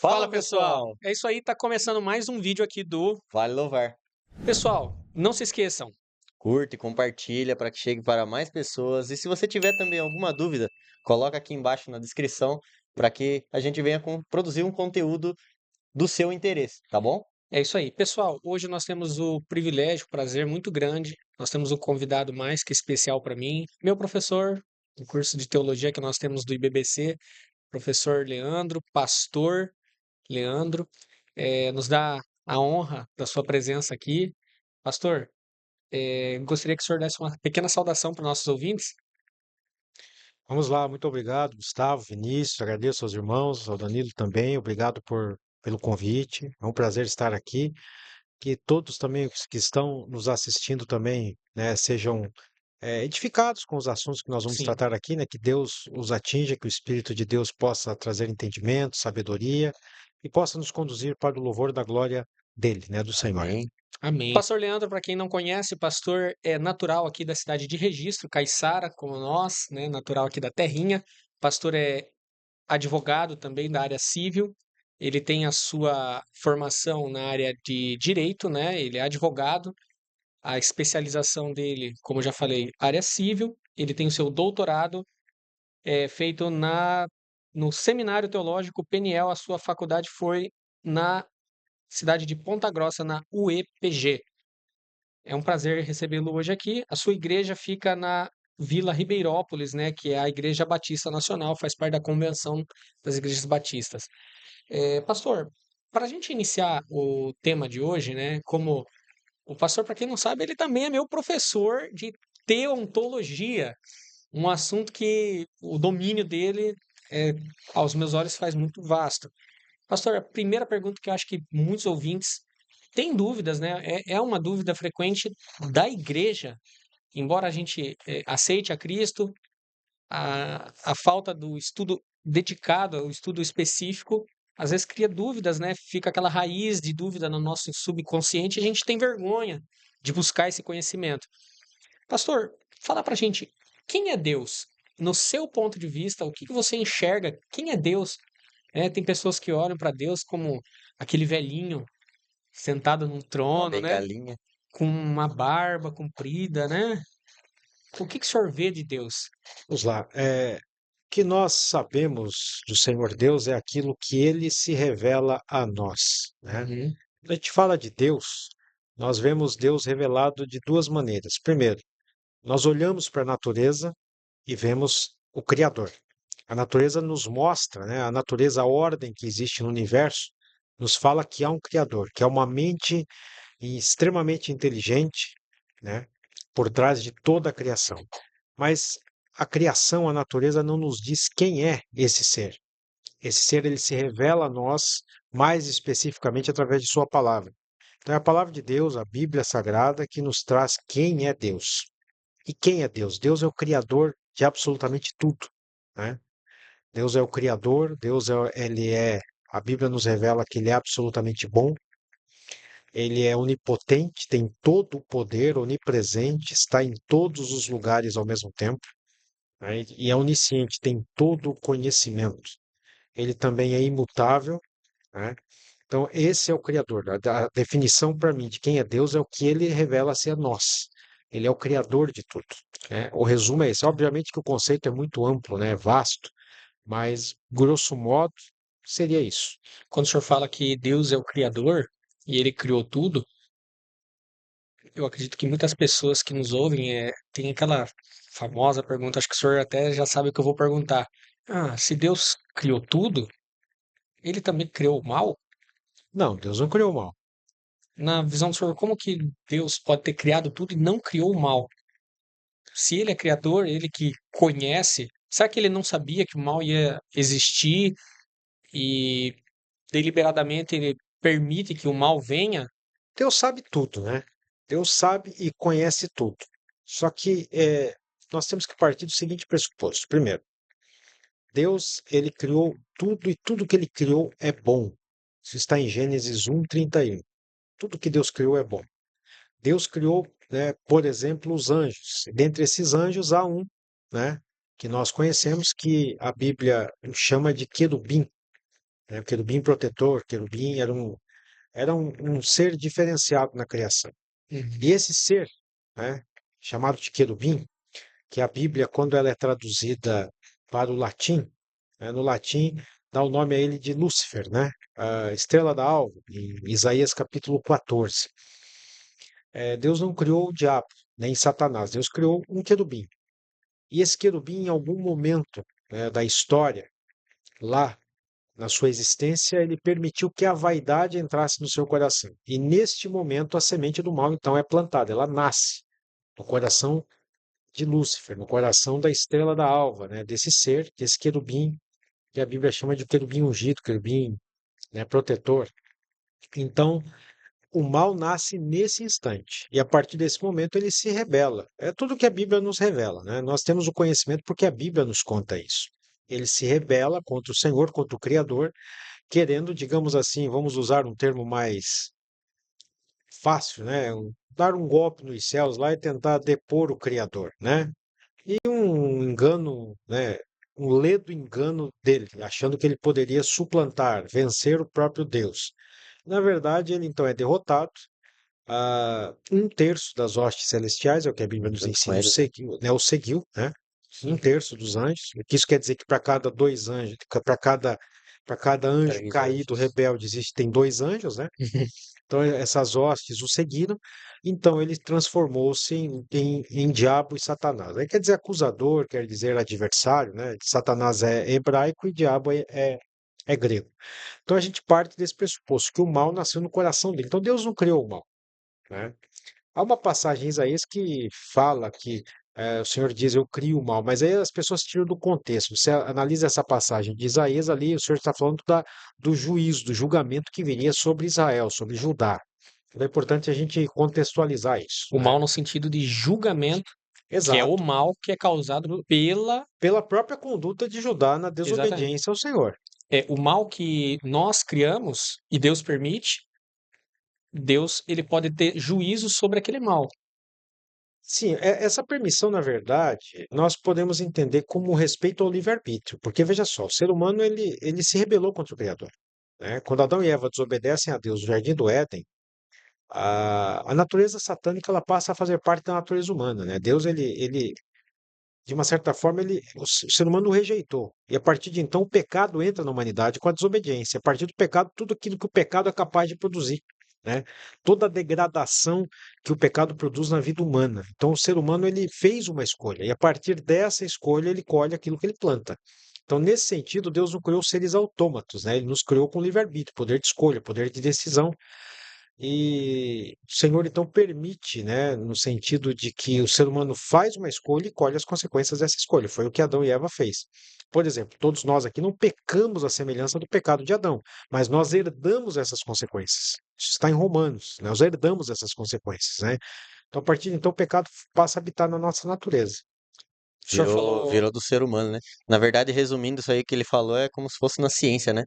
Fala Fala pessoal, pessoal, é isso aí, tá começando mais um vídeo aqui do... vale louvar. Pessoal, não se esqueçam, Curte, compartilha para que chegue para mais pessoas. E se você tiver também alguma dúvida, coloca aqui embaixo na descrição para que a gente venha produzir um conteúdo do seu interesse, tá bom? é isso aí. Pessoal, hoje nós temos o privilégio, o prazer muito grande, nós temos um convidado mais que especial para mim, meu professor do curso de teologia que nós temos do IBBC, professor Leandro, pastor Leandro, nos dá a honra da sua presença aqui. Pastor, gostaria que o senhor desse uma pequena saudação para nossos ouvintes. Vamos lá, muito obrigado, Gustavo, Vinícius, agradeço aos irmãos, ao Danilo também, obrigado pelo convite, é um prazer estar aqui, que todos também que estão nos assistindo também, né, sejam edificados com os assuntos que nós vamos Sim. tratar aqui, né, que Deus os atinja, que o Espírito de Deus possa trazer entendimento, sabedoria e possa nos conduzir para o louvor da glória dele, né, do Senhor. Amém. Amém. Pastor Leandro, para quem não conhece, pastor é natural aqui da cidade de Registro, Caiçara, como nós, né, natural aqui da terrinha. Pastor é advogado também da área civil. Ele tem a sua formação na área de direito, né? Ele é advogado. A especialização dele, como eu já falei, área civil. Ele tem o seu doutorado feito no Seminário Teológico Peniel. A sua faculdade foi na cidade de Ponta Grossa, na UEPG. É um prazer recebê-lo hoje aqui. A sua igreja fica na Vila Ribeirópolis, né, que é a Igreja Batista Nacional, faz parte da Convenção das Igrejas Batistas. Pastor, para a gente iniciar o tema de hoje, né, como o pastor, para quem não sabe, ele também é meu professor de teontologia, um assunto que o domínio dele, é, aos meus olhos, faz muito vasto. Pastor, a primeira pergunta que eu acho que muitos ouvintes têm dúvidas, né? É uma dúvida frequente da igreja, embora a gente aceite a Cristo, a falta do estudo dedicado ao estudo específico, às vezes cria dúvidas, né? Fica aquela raiz de dúvida no nosso subconsciente e a gente tem vergonha de buscar esse conhecimento. Pastor, fala pra gente, quem é Deus? No seu ponto de vista, o que você enxerga? Quem é Deus? Tem pessoas que olham para Deus como aquele velhinho sentado num Uma trono, né? bengalinha. Com uma barba comprida, né? O que o senhor vê de Deus? Vamos lá, que nós sabemos do Senhor Deus é aquilo que ele se revela a nós, né? Uhum, Quando a gente fala de Deus, nós vemos Deus revelado de duas maneiras. Primeiro, nós olhamos para a natureza e vemos o Criador. A natureza nos mostra, né? A natureza, a ordem que existe no universo, nos fala que há um Criador, que é uma mente extremamente inteligente, né? Por trás de toda a criação. Mas a criação, a natureza, não nos diz quem é esse ser. Esse ser ele se revela a nós mais especificamente através de sua palavra. Então é a palavra de Deus, a Bíblia Sagrada, que nos traz quem é Deus. E quem é Deus? Deus é o criador de absolutamente tudo, né? Deus é o criador, a Bíblia nos revela que ele é absolutamente bom, ele é onipotente, tem todo o poder, onipresente, está em todos os lugares ao mesmo tempo, né? E é onisciente, tem todo o conhecimento. Ele também é imutável, né? Então, esse é o Criador. A definição para mim de quem é Deus é o que ele revela-se a nós. Ele é o Criador de tudo, né? O resumo é esse. Obviamente que o conceito é muito amplo, né? Vasto, mas, grosso modo, seria isso. Quando o senhor fala que Deus é o Criador e ele criou tudo, eu acredito que muitas pessoas que nos ouvem têm aquela famosa pergunta, acho que o senhor até já sabe o que eu vou perguntar. Ah, se Deus criou tudo, ele também criou o mal? Não, Deus não criou o mal. Na visão do senhor, como que Deus pode ter criado tudo e não criou o mal? Se ele é criador, ele que conhece, será que ele não sabia que o mal ia existir e deliberadamente ele permite que o mal venha? Deus sabe tudo, né? Deus sabe e conhece tudo. Só que nós temos que partir do seguinte pressuposto. Primeiro, Deus, ele criou tudo e tudo que ele criou é bom. Isso está em Gênesis 1:31. Tudo que Deus criou é bom. Deus criou, né, por exemplo, os anjos. Dentre esses anjos há um, né, que nós conhecemos que a Bíblia chama de querubim. né? O querubim protetor, querubim era um ser diferenciado na criação. Uhum. E esse ser, né, chamado de querubim, que a Bíblia, quando ela é traduzida para o latim, né, no latim dá o nome a ele de Lúcifer, né? A estrela da alva, em Isaías capítulo 14. Deus não criou o diabo, nem Satanás, Deus criou um querubim. E esse querubim, em algum momento, né, da história, lá na sua existência, ele permitiu que a vaidade entrasse no seu coração. E neste momento, a semente do mal, então, é plantada, ela nasce no coração de Lúcifer, no coração da estrela da alva, né, desse ser, desse querubim, que a Bíblia chama de querubim ungido, querubim, né, protetor. Então, o mal nasce nesse instante, e a partir desse momento ele se rebela. É tudo que a Bíblia nos revela, né? Nós temos o conhecimento porque a Bíblia nos conta isso. Ele se rebela contra o Senhor, contra o Criador, querendo, digamos assim, vamos usar um termo mais fácil, né? Dar um golpe nos céus lá e tentar depor o Criador, né? E um engano, né? Um ledo engano dele, achando que ele poderia suplantar, vencer o próprio Deus. Na verdade, ele então é derrotado. Um terço das hostes celestiais, é o que a Bíblia nos Junto com ensina, eles, né? o seguiu, né? Um terço dos anjos. O que isso quer dizer que para cada dois anjos, para cada anjo Três caído, anjos. rebelde, existem dois anjos, né? Então essas hostes o seguiram. Então ele transformou-se em diabo e Satanás. Aí quer dizer acusador, quer dizer adversário, né? Satanás é hebraico e diabo é grego. Então a gente parte desse pressuposto que o mal nasceu no coração dele. Então Deus não criou o mal, né? Há uma passagem em Isaías que fala que o Senhor diz, eu crio o mal, mas aí as pessoas tiram do contexto. Você analisa essa passagem de Isaías ali, o Senhor está falando do juízo, do julgamento que viria sobre Israel, sobre Judá. Então é importante a gente contextualizar isso, O né? mal no sentido de julgamento, que é o Exato. mal que é causado pela. Pela própria conduta de Judá na Exatamente. desobediência ao Senhor. O mal que nós criamos e Deus permite, Deus ele pode ter juízo sobre aquele mal. Sim, essa permissão, na verdade, nós podemos entender como respeito ao livre-arbítrio, porque veja só, o ser humano ele se rebelou contra o Criador, né? Quando Adão e Eva desobedecem a Deus no Jardim do Éden, a natureza satânica ela passa a fazer parte da natureza humana, né? Deus ele de uma certa forma o ser humano o rejeitou e a partir de então o pecado entra na humanidade com a desobediência. A partir do pecado, tudo aquilo que o pecado é capaz de produzir, né? Toda a degradação que o pecado produz na vida humana. Então o ser humano ele fez uma escolha e a partir dessa escolha ele colhe aquilo que ele planta. Então, nesse sentido, Deus não criou seres autômatos, né? Ele nos criou com livre-arbítrio, poder de escolha, poder de decisão. E o Senhor então permite, né, no sentido de que o ser humano faz uma escolha e colhe as consequências dessa escolha. Foi o que Adão e Eva fez. Por exemplo, todos nós aqui não pecamos à semelhança do pecado de Adão, mas nós herdamos essas consequências. Isso está em Romanos, né? Nós herdamos essas consequências, né? Então, a partir de então, o pecado passa a habitar na nossa natureza. O senhor falou. Virou do ser humano, né? Na verdade, resumindo isso aí que ele falou, é como se fosse na ciência, né?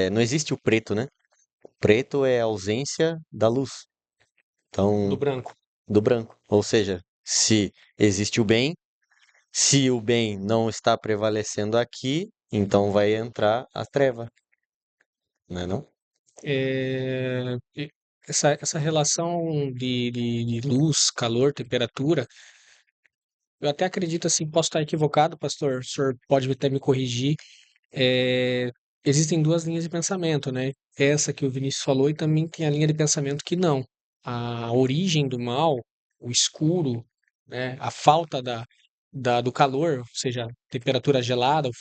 Não existe o preto, né? O preto é a ausência da luz. Do Então, branco. do branco. Ou seja, se existe o bem, se o bem não está prevalecendo aqui, então vai entrar a treva, não é não? Essa relação de luz, calor, temperatura, eu até acredito assim, posso estar equivocado, pastor, o senhor pode até me corrigir. É, existem duas linhas de pensamento, né? Essa que o Vinícius falou e também tem a linha de pensamento que não. A origem do mal, o escuro, né? A falta do calor, ou seja, temperatura gelada, o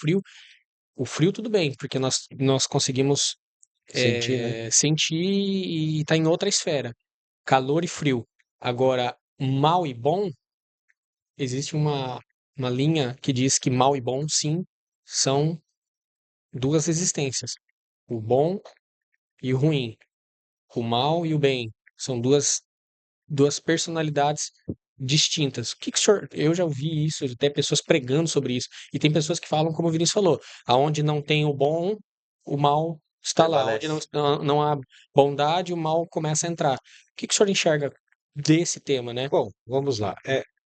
frio tudo bem, porque nós conseguimos Sentir, né? sentir e está em outra esfera. Calor e frio. Agora, mal e bom, existe uma linha que diz que mal e bom, sim, são duas existências. O bom e o ruim. O mal e o bem. São duas personalidades distintas. O senhor. Eu já ouvi isso, até pessoas pregando sobre isso. E tem pessoas que falam, como o Vinícius falou, aonde não tem o bom, o mal está lá. Onde Prevalece. não há bondade, o mal começa a entrar. O senhor enxerga desse tema, né? Bom, vamos lá.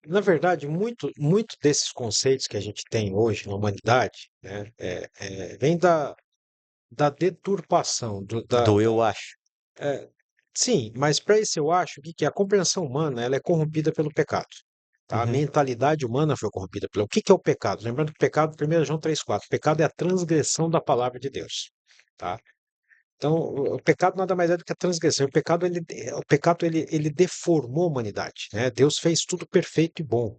Na verdade, muito desses conceitos que a gente tem hoje na humanidade, né, vem da deturpação, Do eu acho. é, sim, mas para isso eu acho que a compreensão humana ela é corrompida pelo pecado. Tá? A Uhum. mentalidade humana foi corrompida pelo. O que é o pecado? Lembrando que o pecado, 1 João 3,4, pecado é a transgressão da palavra de Deus. Tá? Então, o pecado nada mais é do que a transgressão. O pecado ele deformou a humanidade, né? Deus fez tudo perfeito e bom,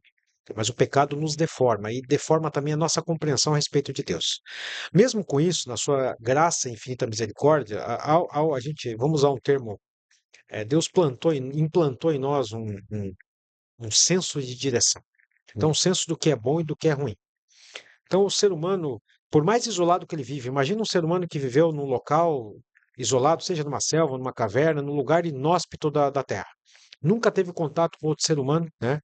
mas o pecado nos deforma e deforma também a nossa compreensão a respeito de Deus. Mesmo com isso, na sua graça e infinita misericórdia, a gente, vamos usar um termo, Deus implantou em nós um senso de direção. Então, um senso do que é bom e do que é ruim. Então, o ser humano, por mais isolado que ele vive, imagina um ser humano que viveu num local isolado, seja numa selva, numa caverna, num lugar inóspito da Terra. Nunca teve contato com outro ser humano, né?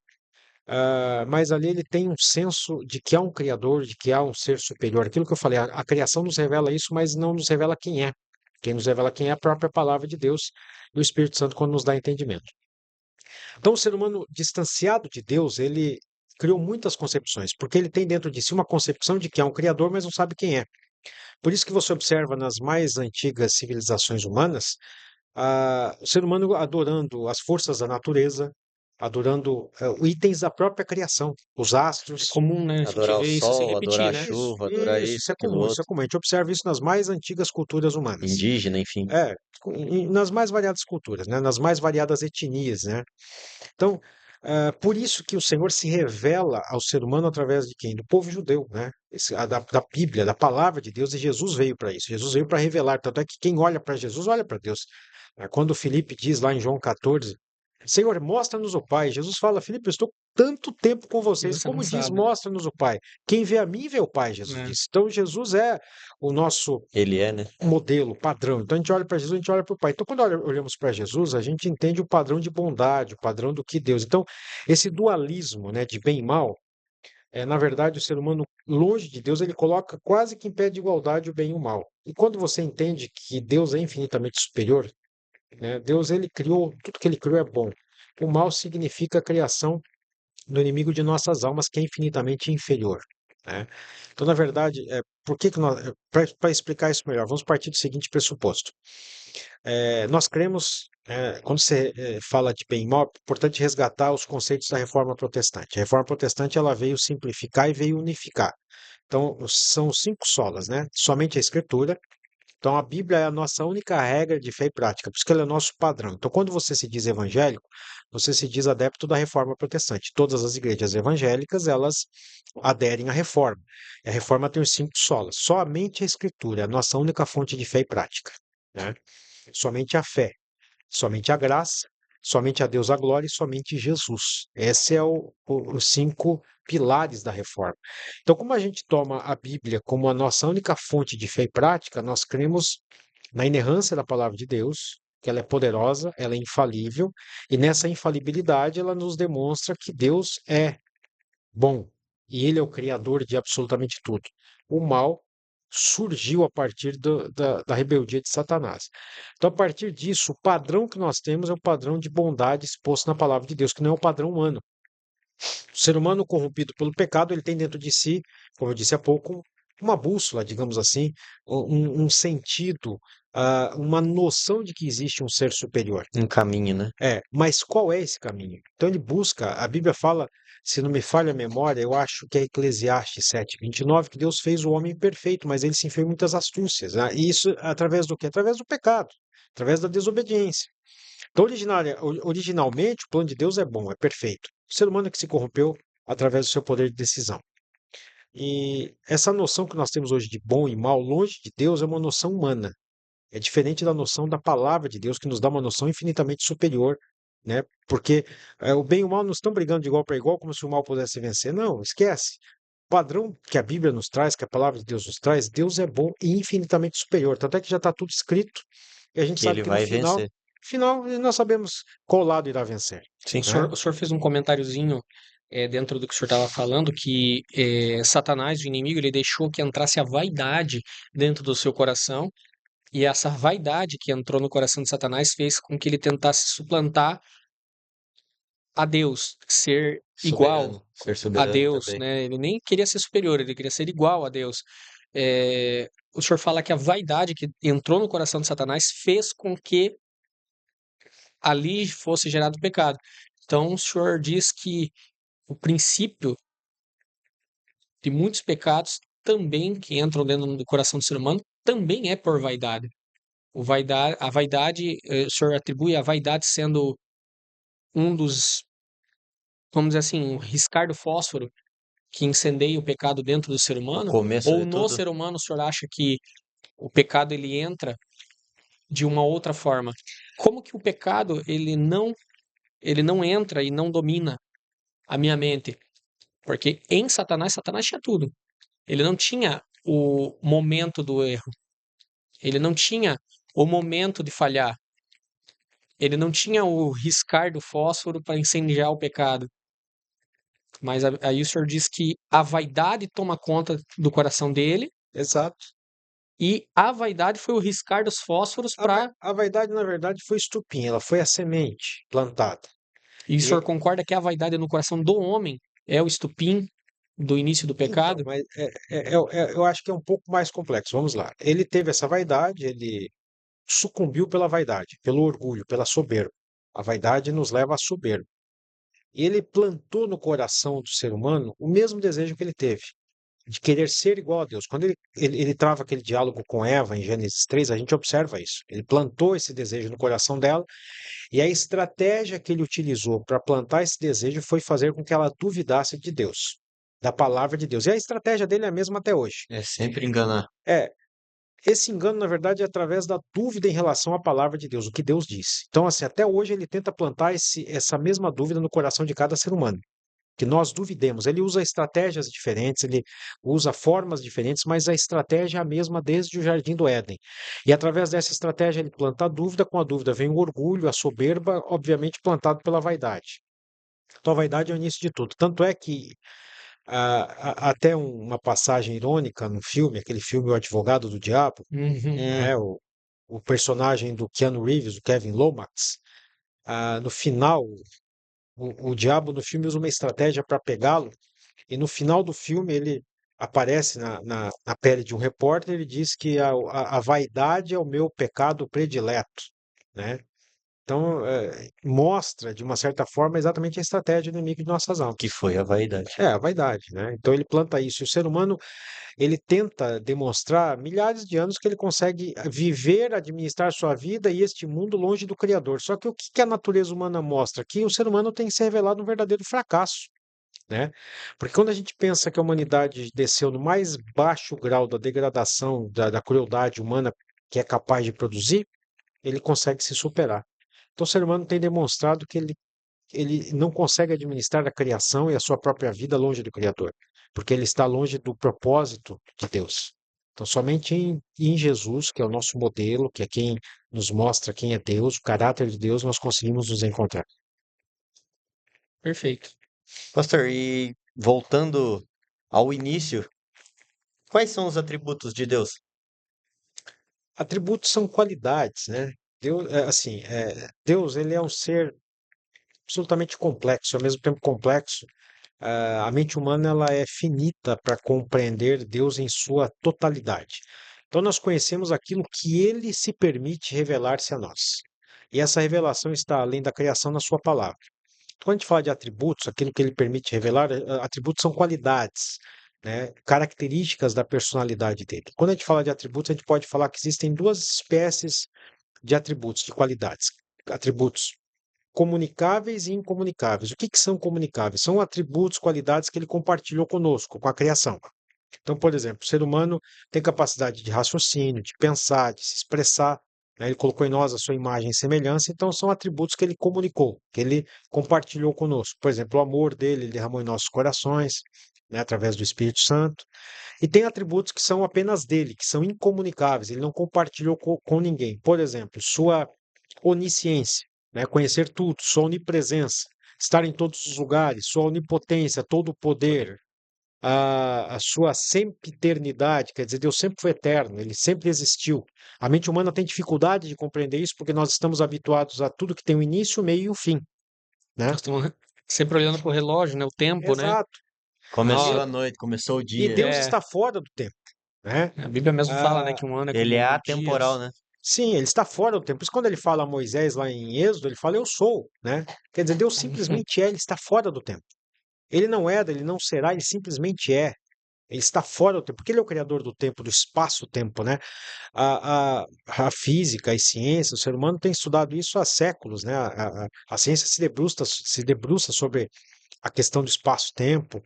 Mas ali ele tem um senso de que há um Criador, de que há um ser superior. Aquilo que eu falei, a criação nos revela isso, mas não nos revela quem é. Quem nos revela quem é a própria palavra de Deus e o Espírito Santo quando nos dá entendimento. Então, o ser humano distanciado de Deus, ele criou muitas concepções, porque ele tem dentro de si uma concepção de que há um Criador, mas não sabe quem é. Por isso que você observa nas mais antigas civilizações humanas, o ser humano adorando as forças da natureza, adorando itens da própria criação, os É astros. comum, né, a gente Adorar o ver isso se sol, repetir, adorar a né? chuva, adorar Isso isso, é aquilo comum, isso é outro. comum. A gente observa isso nas mais antigas culturas humanas. Indígena, enfim. Nas mais variadas culturas, né? Nas mais variadas etnias, né? Então, por isso que o Senhor se revela ao ser humano através de quem? Do povo judeu, né? Da Bíblia, da palavra de Deus, e Jesus veio para isso. Jesus veio para revelar, tanto é que quem olha para Jesus, olha para Deus. Quando Filipe diz lá em João 14, Senhor, mostra-nos o Pai. Jesus fala, Filipe, eu estou tanto tempo com E vocês, você não como diz, sabe, mostra-nos o Pai. Quem vê a mim, vê o Pai, Jesus né? disse. Então, Jesus é o nosso Ele é, né? modelo, padrão. Então a gente olha para Jesus, a gente olha para o Pai. Então quando olhamos para Jesus, a gente entende o padrão de bondade, o padrão do que Deus. Então esse dualismo, né, de bem e mal, na verdade o ser humano longe de Deus, ele coloca quase que em pé de igualdade o bem e o mal. E quando você entende que Deus é infinitamente superior, né, Deus ele criou, tudo que ele criou é bom. O mal significa a criação do inimigo de nossas almas, que é infinitamente inferior, né? Então, na verdade, por que que nós, para explicar isso melhor, vamos partir do seguinte pressuposto. Nós cremos, quando você fala de bem e mal, é importante resgatar os conceitos da Reforma Protestante. A Reforma Protestante ela veio simplificar e veio unificar. Então, são 5 solas, né? Somente a Escritura. Então, a Bíblia é a nossa única regra de fé e prática, por isso que ela é o nosso padrão. Então, quando você se diz evangélico, você se diz adepto da Reforma Protestante. Todas as igrejas evangélicas, elas aderem à Reforma. E a Reforma tem os 5 solas. Somente a Escritura é a nossa única fonte de fé e prática, né? Somente a fé, somente a graça, somente a Deus a glória e somente Jesus. Esse é os 5 pilares da reforma. Então, como a gente toma a Bíblia como a nossa única fonte de fé e prática, nós cremos na inerrância da palavra de Deus, que ela é poderosa, ela é infalível, e nessa infalibilidade ela nos demonstra que Deus é bom e ele é o criador de absolutamente tudo. O mal surgiu a partir da rebeldia de Satanás. Então, a partir disso, o padrão que nós temos é o padrão de bondade exposto na palavra de Deus, que não é o padrão humano. O ser humano corrompido pelo pecado, ele tem dentro de si, como eu disse há pouco, uma bússola, digamos assim, um sentido, uma noção de que existe um ser superior. Um caminho, né? Mas qual é esse caminho? Então ele busca, a Bíblia fala, se não me falha a memória, eu acho que é Eclesiastes 7:29, que Deus fez o homem perfeito, mas ele se enfiou em muitas astúcias, né? E isso através do quê? Através do pecado, através da desobediência. Então, originalmente, o plano de Deus é bom, é perfeito. O ser humano é que se corrompeu através do seu poder de decisão. E essa noção que nós temos hoje de bom e mal, longe de Deus, é uma noção humana. É diferente da noção da palavra de Deus, que nos dá uma noção infinitamente superior, né? Porque o bem e o mal não estão brigando de igual para igual, como se o mal pudesse vencer. Não, esquece. O padrão que a Bíblia nos traz, que a palavra de Deus nos traz, Deus é bom e infinitamente superior. Tanto é que já está tudo escrito e a gente Que sabe ele que no vai final, vencer. nós sabemos qual lado irá vencer, Sim, né? o senhor fez um comentáriozinho dentro do que o senhor estava falando, que Satanás, o inimigo, ele deixou que entrasse a vaidade dentro do seu coração, e essa vaidade que entrou no coração de Satanás fez com que ele tentasse suplantar a Deus, ser igual Ser a soberano Deus, também. né? Ele nem queria ser superior, ele queria ser igual a Deus. o senhor fala que a vaidade que entrou no coração de Satanás fez com que ali fosse gerado o pecado. Então, o senhor diz que o princípio de muitos pecados também que entram dentro do coração do ser humano também é por vaidade. A vaidade, o senhor atribui a vaidade sendo um dos, vamos dizer assim, um riscar do fósforo que incendeia o pecado dentro do ser O humano? começo Ou de no tudo. ser humano o senhor acha que o pecado ele entra de uma outra forma? Como que o pecado ele não entra e não domina a minha mente? Porque em Satanás, Satanás tinha tudo. Ele não tinha o momento do erro. Ele não tinha o momento de falhar. Ele não tinha o riscar do fósforo para incendiar o pecado. Mas aí o senhor diz que a vaidade toma conta do coração dele Exato. e a vaidade foi o riscar dos fósforos para. A vaidade, na verdade, foi estupim, ela foi a semente plantada. E o senhor E, concorda que a vaidade no coração do homem é o estupim do início do então, pecado? mas eu acho que é um pouco mais complexo. Vamos lá. Ele teve essa vaidade, ele sucumbiu pela vaidade, pelo orgulho, pela soberba. A vaidade nos leva à soberba. E ele plantou no coração do ser humano o mesmo desejo que ele teve, de querer ser igual a Deus. Quando ele trava aquele diálogo com Eva em Gênesis 3, a gente observa isso. Ele plantou esse desejo no coração dela, e a estratégia que ele utilizou para plantar esse desejo foi fazer com que ela duvidasse de Deus, da palavra de Deus. E a estratégia dele é a mesma até hoje. É sempre enganar. É, esse engano, na verdade, é através da dúvida em relação à palavra de Deus, o que Deus disse. Então, assim, até hoje ele tenta plantar essa mesma dúvida no coração de cada ser humano, que nós duvidemos. Ele usa estratégias diferentes, ele usa formas diferentes, mas a estratégia é a mesma desde o Jardim do Éden. E através dessa estratégia ele planta a dúvida, com a dúvida vem o orgulho, a soberba, obviamente plantado pela vaidade. Então a vaidade é o início de tudo. Tanto é que até uma passagem irônica no filme, aquele filme O Advogado do Diabo, Uhum. né, o personagem do Keanu Reeves, o Kevin Lomax, no final, o diabo no filme usa uma estratégia para pegá-lo, e no final do filme ele aparece na pele de um repórter, ele diz que a vaidade é o meu pecado predileto, né? Então, mostra, de uma certa forma, exatamente a estratégia do inimigo de nossas almas. Que foi a vaidade. É, a vaidade, né? Então ele planta isso. E o ser humano, ele tenta demonstrar milhares de anos que ele consegue viver, administrar sua vida e este mundo longe do Criador. Só que o que que a natureza humana mostra? Que o ser humano tem se revelado um verdadeiro fracasso, né? Porque quando a gente pensa que a humanidade desceu no mais baixo grau da degradação, da crueldade humana que é capaz de produzir, ele consegue se superar. Então o ser humano tem demonstrado que ele não consegue administrar a criação e a sua própria vida longe do Criador, porque ele está longe do propósito de Deus. Então, somente em Jesus, que é o nosso modelo, que é quem nos mostra quem é Deus, o caráter de Deus, nós conseguimos nos encontrar. Perfeito. Pastor, e voltando ao início, quais são os atributos de Deus? Atributos são qualidades, né? Deus, assim, Deus, ele é um ser absolutamente complexo, ao mesmo tempo complexo. A mente humana ela é finita para compreender Deus em sua totalidade. Então nós conhecemos aquilo que ele se permite revelar-se a nós. E essa revelação está além da criação na sua palavra. Quando a gente fala de atributos, aquilo que ele permite revelar, atributos são qualidades, né, características da personalidade dele. Quando a gente fala de atributos, a gente pode falar que existem duas espécies de atributos, de qualidades. Atributos comunicáveis e incomunicáveis. O que que são comunicáveis? São atributos, qualidades que ele compartilhou conosco, com a criação. Então, por exemplo, o ser humano tem capacidade de raciocínio, de pensar, de se expressar, né? Ele colocou em nós a sua imagem e semelhança, então são atributos que ele comunicou, que ele compartilhou conosco. Por exemplo, o amor dele, ele derramou em nossos corações, né, através do Espírito Santo. E tem atributos que são apenas dele, que são incomunicáveis, ele não compartilhou com ninguém. Por exemplo, sua onisciência, né, conhecer tudo, sua onipresença, estar em todos os lugares, sua onipotência, todo o poder, a sua sempiternidade, quer dizer, Deus sempre foi eterno, ele sempre existiu. A mente humana tem dificuldade de compreender isso porque nós estamos habituados a tudo que tem um início, meio e um fim, né? Nós estamos sempre olhando para o relógio, né? O tempo, né? Exato. Começou Nó- a noite, começou o E dia. Deus É, está fora do tempo, né? A Bíblia mesmo fala, né, Ah, que um ano é Ele como é 1000 dias. atemporal, né? sim, ele está fora do tempo. Por isso, quando ele fala a Moisés lá em Êxodo, ele fala eu sou, né? Quer dizer, Deus simplesmente é, ele está fora do tempo. Ele não era, ele não será, ele simplesmente é. Ele está fora do tempo, porque ele é o criador do tempo, do espaço-tempo, né? A física, as ciências, o ser humano tem estudado isso há séculos, né? A ciência se debruça sobre a questão do espaço-tempo,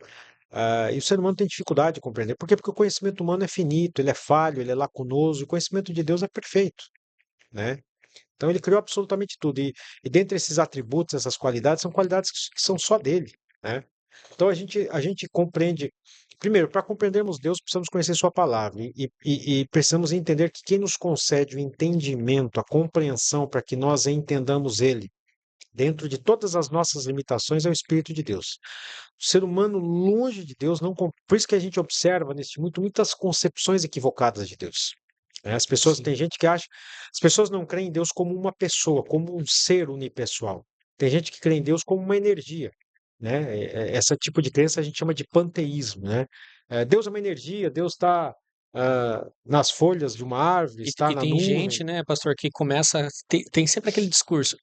e o ser humano tem dificuldade de compreender. Por quê? Porque o conhecimento humano é finito, ele é falho, ele é lacunoso, o conhecimento de Deus é perfeito, né? Então ele criou absolutamente tudo, e dentre esses atributos, essas qualidades, são qualidades que são só dele, né? Então a gente compreende. Primeiro, para compreendermos Deus, precisamos conhecer Sua palavra e precisamos entender que quem nos concede o entendimento, a compreensão para que nós entendamos Ele, dentro de todas as nossas limitações, é o Espírito de Deus. O ser humano longe de Deus, não, por isso que a gente observa neste muitas concepções equivocadas de Deus. Né? As pessoas, Sim. tem gente que acha, as pessoas não creem em Deus como uma pessoa, como um ser unipessoal. Tem gente que crê em Deus como uma energia, né? Esse tipo de crença a gente chama de panteísmo, né? Deus é uma energia, Deus está nas folhas de uma árvore, está E na tem nuvem. gente, né, pastor, que começa. Tem sempre aquele discurso.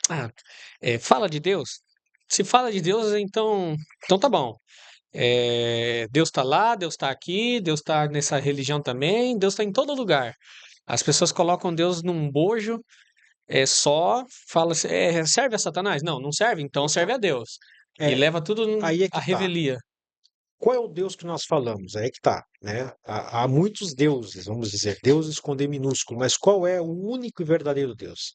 Fala de Deus. Se fala de Deus, então tá bom. Deus está lá, Deus está aqui, Deus está nessa religião também, Deus está em todo lugar. As pessoas colocam Deus num bojo, só fala assim, serve a Satanás? Não, não serve, então serve Então, a Deus. E é, leva tudo aí é à que está. revelia. Qual é o Deus que nós falamos? Aí é que está, né? Há muitos deuses, vamos dizer, deuses com D minúsculo, mas qual é o único e verdadeiro Deus?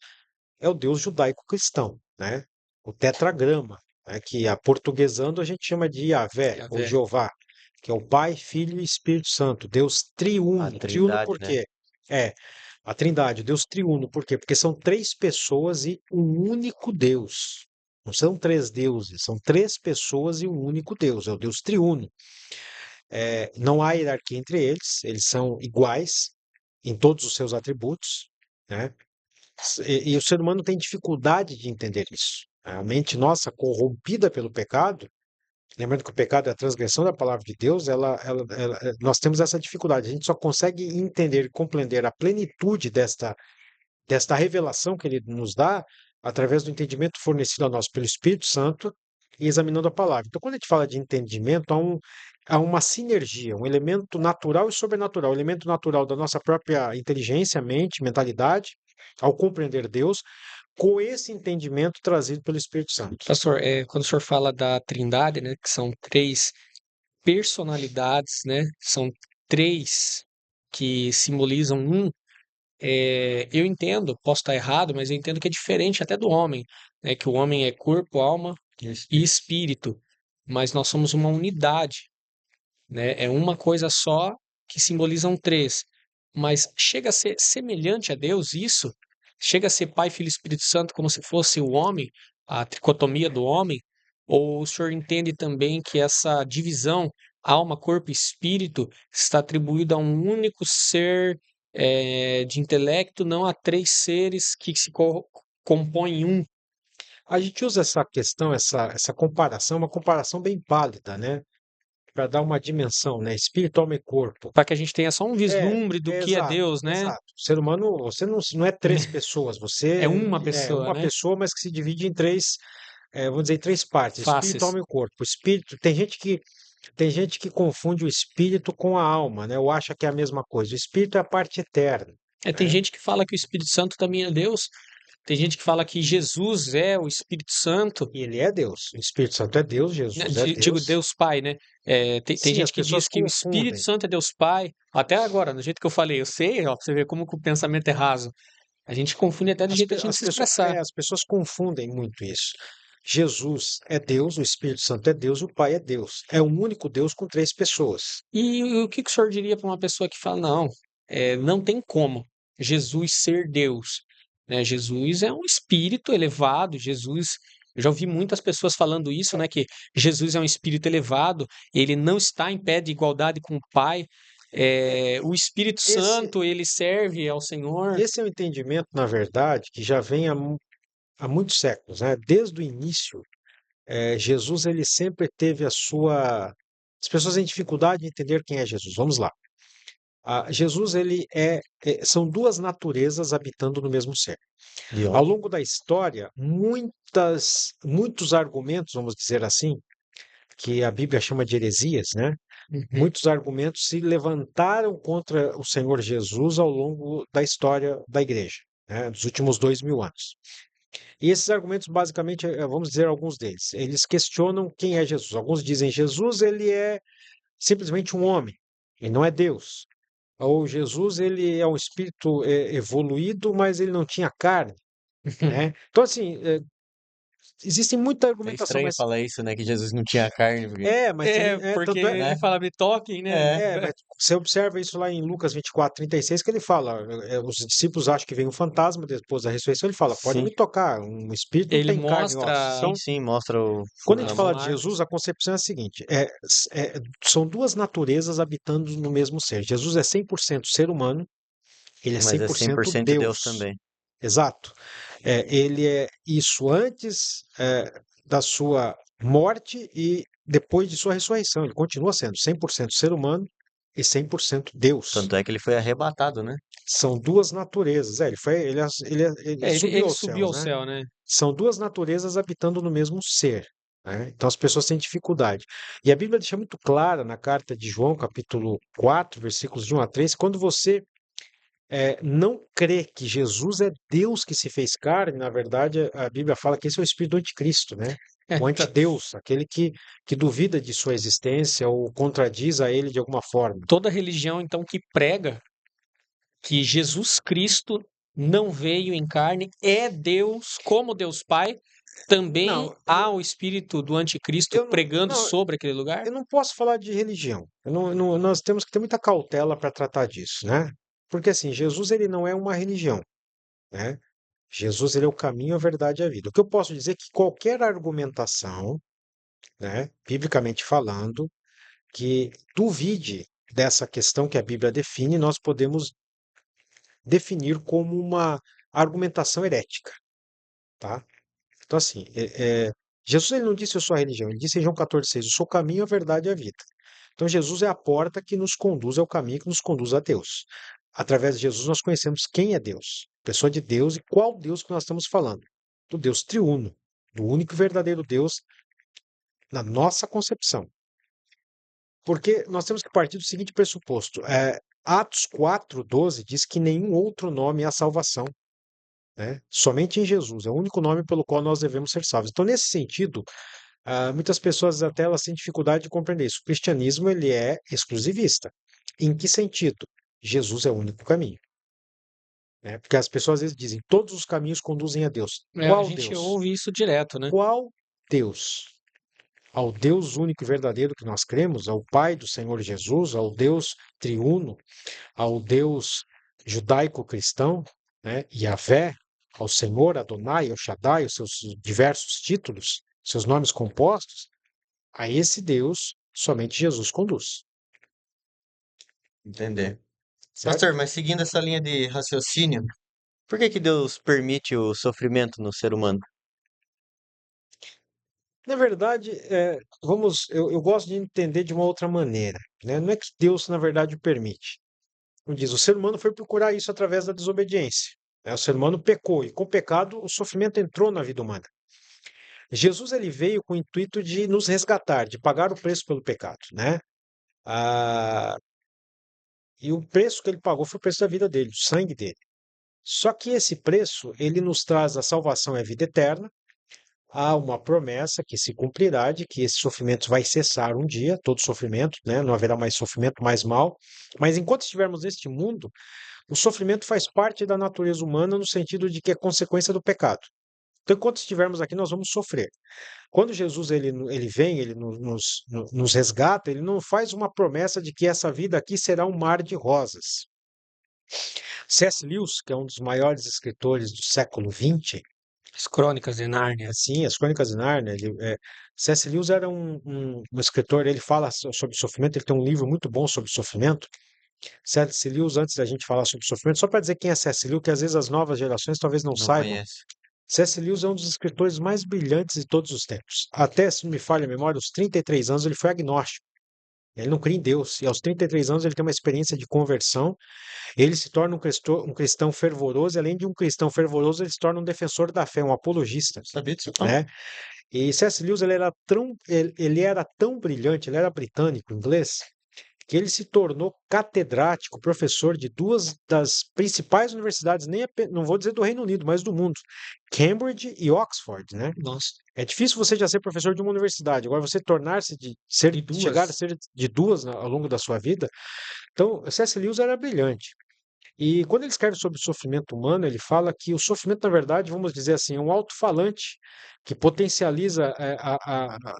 É o Deus judaico-cristão, né? O tetragrama, né? Que aportuguesando a gente chama de Yahvé A ou ver. Jeová, que é o Pai, Filho e Espírito Santo, Deus A triuno. Triuno Trindade, por né? quê? É, a Trindade, Deus triuno, por quê? Porque são três pessoas e um único Deus. Não são três deuses, são três pessoas e um único Deus, é o Deus triuno. Não há hierarquia entre eles, eles são iguais em todos os seus atributos, né? E o ser humano tem dificuldade de entender isso. A mente nossa, corrompida pelo pecado, lembrando que o pecado é a transgressão da palavra de Deus, nós temos essa dificuldade. A gente só consegue entender e compreender a plenitude desta revelação que ele nos dá através do entendimento fornecido a nós pelo Espírito Santo e examinando a palavra. Então, quando a gente fala de entendimento, há uma sinergia, um elemento natural e sobrenatural. O elemento natural da nossa própria inteligência, mente, mentalidade, ao compreender Deus, com esse entendimento trazido pelo Espírito Santo. Pastor, quando o senhor fala da Trindade, né, que são três personalidades, né, são três que simbolizam um, eu entendo, posso estar errado, mas eu entendo que é diferente até do homem, né, que o homem é corpo, alma e espírito, mas nós somos uma unidade, né, é uma coisa só que simbolizam três, mas chega a ser semelhante a Deus isso? Chega a ser Pai, Filho e Espírito Santo como se fosse o homem, a tricotomia do homem? Ou o senhor entende também que essa divisão alma, corpo e espírito está atribuída a um único ser de intelecto, não a três seres que se compõem em um, A gente usa essa questão, essa comparação, uma comparação bem pálida, né? Para dar uma dimensão, né? Espírito, alma e corpo. para que a gente tenha só um vislumbre do que é Exato, Deus, né? exato. O ser humano, você não é três pessoas, É você uma é pessoa, uma né? pessoa, mas que se divide em três, vamos dizer, em três partes: espírito, Faces. alma e corpo. O espírito, tem gente que confunde o espírito com a alma, né? Ou acha que é a mesma coisa. O espírito é a parte eterna, Tem né? gente que fala que o Espírito Santo também é Deus. Tem gente que fala que Jesus é o Espírito Santo. E ele é Deus. O Espírito Santo é Deus, Né, Jesus é digo Deus. Deus Pai, né? Tem Sim, as gente que pessoas diz que o Espírito confundem. Santo é Deus Pai. Até agora, do jeito que eu falei, eu sei, ó, pra você ver como que o pensamento é raso. A gente confunde até do As, jeito da pe- gente as se pessoas, expressar. as pessoas confundem muito isso. Jesus é Deus, o Espírito Santo é Deus, o Pai é Deus. É um único Deus com três pessoas. E o que que o senhor diria para uma pessoa que fala, não, não tem como Jesus ser Deus, né? Jesus é um espírito elevado, Jesus, eu já ouvi muitas pessoas falando isso, né, que Jesus é um espírito elevado, ele não está em pé de igualdade com o Pai, É, o Espírito esse, Santo, ele serve ao Senhor. esse é um entendimento, na verdade, que já vem há muitos séculos, né? Desde o início, Jesus ele sempre teve a sua. As pessoas têm dificuldade de entender quem é Jesus. Vamos lá. Jesus, são duas naturezas habitando no mesmo ser. De Ao onde? longo da história, muitos argumentos, vamos dizer assim, que a Bíblia chama de heresias, né? Uhum. Muitos argumentos se levantaram contra o Senhor Jesus ao longo da história da igreja, né? Dos últimos 2000 anos. E esses argumentos, basicamente, vamos dizer alguns deles. Eles questionam quem é Jesus. Alguns dizem Jesus, ele é simplesmente um homem, e não é Deus. Ou Jesus, ele é um espírito evoluído, mas ele não tinha carne, né? Então, assim, existe muita É argumentação, estranho falar isso, né? Que Jesus não tinha carne, porque, mas É, porque tanto é, ele né? fala, me toquem, né? É, mas você observa isso lá em Lucas 24:36, que ele fala, os discípulos acham que vem um fantasma depois da ressurreição, ele fala, pode sim, me tocar, um espírito não Ele tem carne e ossos. mostra sim, Então, sim, mostra o quando a fogo gente na nas fala mão. de marcas. Jesus, a concepção é a seguinte, são duas naturezas habitando no mesmo ser. Jesus é 100% ser humano, ele é Mas é 100% 100% Deus Deus. também. Exato. Ele é isso antes da sua morte e depois de sua ressurreição. Ele continua sendo 100% ser humano e 100% Deus. Tanto é que ele foi arrebatado, né? São duas naturezas. Ele subiu Ele aos subiu céus, ao né? céu, né? São duas naturezas habitando no mesmo ser, né? Então as pessoas têm dificuldade. E a Bíblia deixa muito clara na carta de João, capítulo 4, versículos de 1 a 3, quando você não crê que Jesus é Deus que se fez carne, na verdade, a Bíblia fala que esse é o espírito do anticristo, né? O Então, antideus, aquele que duvida de sua existência ou contradiz a ele de alguma forma. toda religião, então, que prega que Jesus Cristo não veio em carne, é Deus, como Deus Pai, também Não, há o espírito do anticristo eu não, pregando não, sobre aquele lugar? eu não posso falar de religião. Nós temos que ter muita cautela para tratar disso, né? Porque assim, Jesus ele não é uma religião, né? Jesus ele é o caminho, a verdade e a vida. O que eu posso dizer é que qualquer argumentação, né, biblicamente falando, que duvide dessa questão que a Bíblia define, nós podemos definir como uma argumentação herética, tá? Então, assim, Jesus ele não disse eu sou a religião, ele disse em João 14,6, eu sou o caminho, a verdade e a vida. Então, Jesus é a porta que nos conduz ao caminho que nos conduz a Deus. Através de Jesus, nós conhecemos quem é Deus, pessoa de Deus e qual Deus que nós estamos falando. Do Deus triuno, do único e verdadeiro Deus na nossa concepção. Porque nós temos que partir do seguinte pressuposto: Atos 4:12 diz que nenhum outro nome há salvação, né? Somente em Jesus, é o único nome pelo qual nós devemos ser salvos. Então, nesse sentido, muitas pessoas até elas têm dificuldade de compreender isso. O cristianismo ele é exclusivista. Em que sentido? Jesus é o único caminho, né? Porque as pessoas às vezes dizem todos os caminhos conduzem a Deus. A Qual gente Deus? ouve isso direto, né? Qual Deus? Ao Deus único e verdadeiro que nós cremos, ao Pai do Senhor Jesus, ao Deus triuno, ao Deus judaico-cristão, né, Yahvé, ao Senhor Adonai, ao Shaddai, os seus diversos títulos, seus nomes compostos, a esse Deus somente Jesus conduz, Entender. certo? Pastor, mas seguindo essa linha de raciocínio, por que que Deus permite o sofrimento no ser humano? Na verdade, eu gosto de entender de uma outra maneira, né? Não é que Deus, na verdade, o permite. Como diz, o ser humano foi procurar isso através da desobediência, né? O ser humano pecou e com o pecado o sofrimento entrou na vida humana. Jesus ele veio com o intuito de nos resgatar, de pagar o preço pelo pecado, né? Ah, e o preço que ele pagou foi o preço da vida dele, do sangue dele. Só que esse preço, ele nos traz a salvação e a vida eterna. Há uma promessa que se cumprirá de que esse sofrimento vai cessar um dia, todo sofrimento, né? Não haverá mais sofrimento, mais mal. Mas enquanto estivermos neste mundo, o sofrimento faz parte da natureza humana no sentido de que é consequência do pecado. Então, enquanto estivermos aqui, nós vamos sofrer. Quando Jesus ele vem, ele nos resgata, ele não faz uma promessa de que essa vida aqui será um mar de rosas. C.S. Lewis, que é um dos maiores escritores do século XX, As Crônicas de Nárnia. assim, as Crônicas de Nárnia, C.S. Lewis era um escritor, ele fala sobre sofrimento, ele tem um livro muito bom sobre sofrimento. C.S. Lewis, antes da gente falar sobre sofrimento, só para dizer quem é C.S. Lewis, que às vezes as novas gerações talvez não Não saibam, conhece. C.S. Lewis é um dos escritores mais brilhantes de todos os tempos. Até, se não me falha a memória, aos 33 anos ele foi agnóstico. Ele não cria em Deus. E aos 33 anos ele tem uma experiência de conversão. Ele se torna um cristão fervoroso. E além de um cristão fervoroso, ele se torna um defensor da fé, um apologista, Sabia disso não? né? E C.S. Lewis ele era tão brilhante, ele era britânico, inglês, que ele se tornou catedrático, professor de duas das principais universidades, não vou dizer do Reino Unido, mas do mundo, Cambridge e Oxford, né? Nossa, É difícil você já ser professor de uma universidade, agora você tornar-se de duas. chegar a ser de duas ao longo da sua vida. Então, C.S. Lewis era brilhante. E quando ele escreve sobre o sofrimento humano, ele fala que o sofrimento, na verdade, vamos dizer assim, é um alto-falante que potencializa,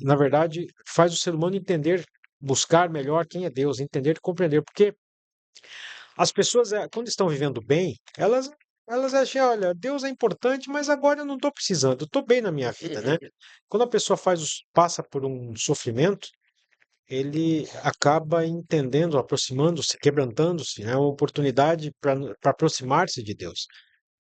na verdade, faz o ser humano entender, buscar melhor quem é Deus, entender e compreender. Porque as pessoas, quando estão vivendo bem, elas acham, olha, Deus é importante, mas agora eu não estou precisando, eu estou bem na minha vida, né? Quando a pessoa passa por um sofrimento, ele acaba entendendo, aproximando-se, quebrantando-se, é uma oportunidade para aproximar-se de Deus.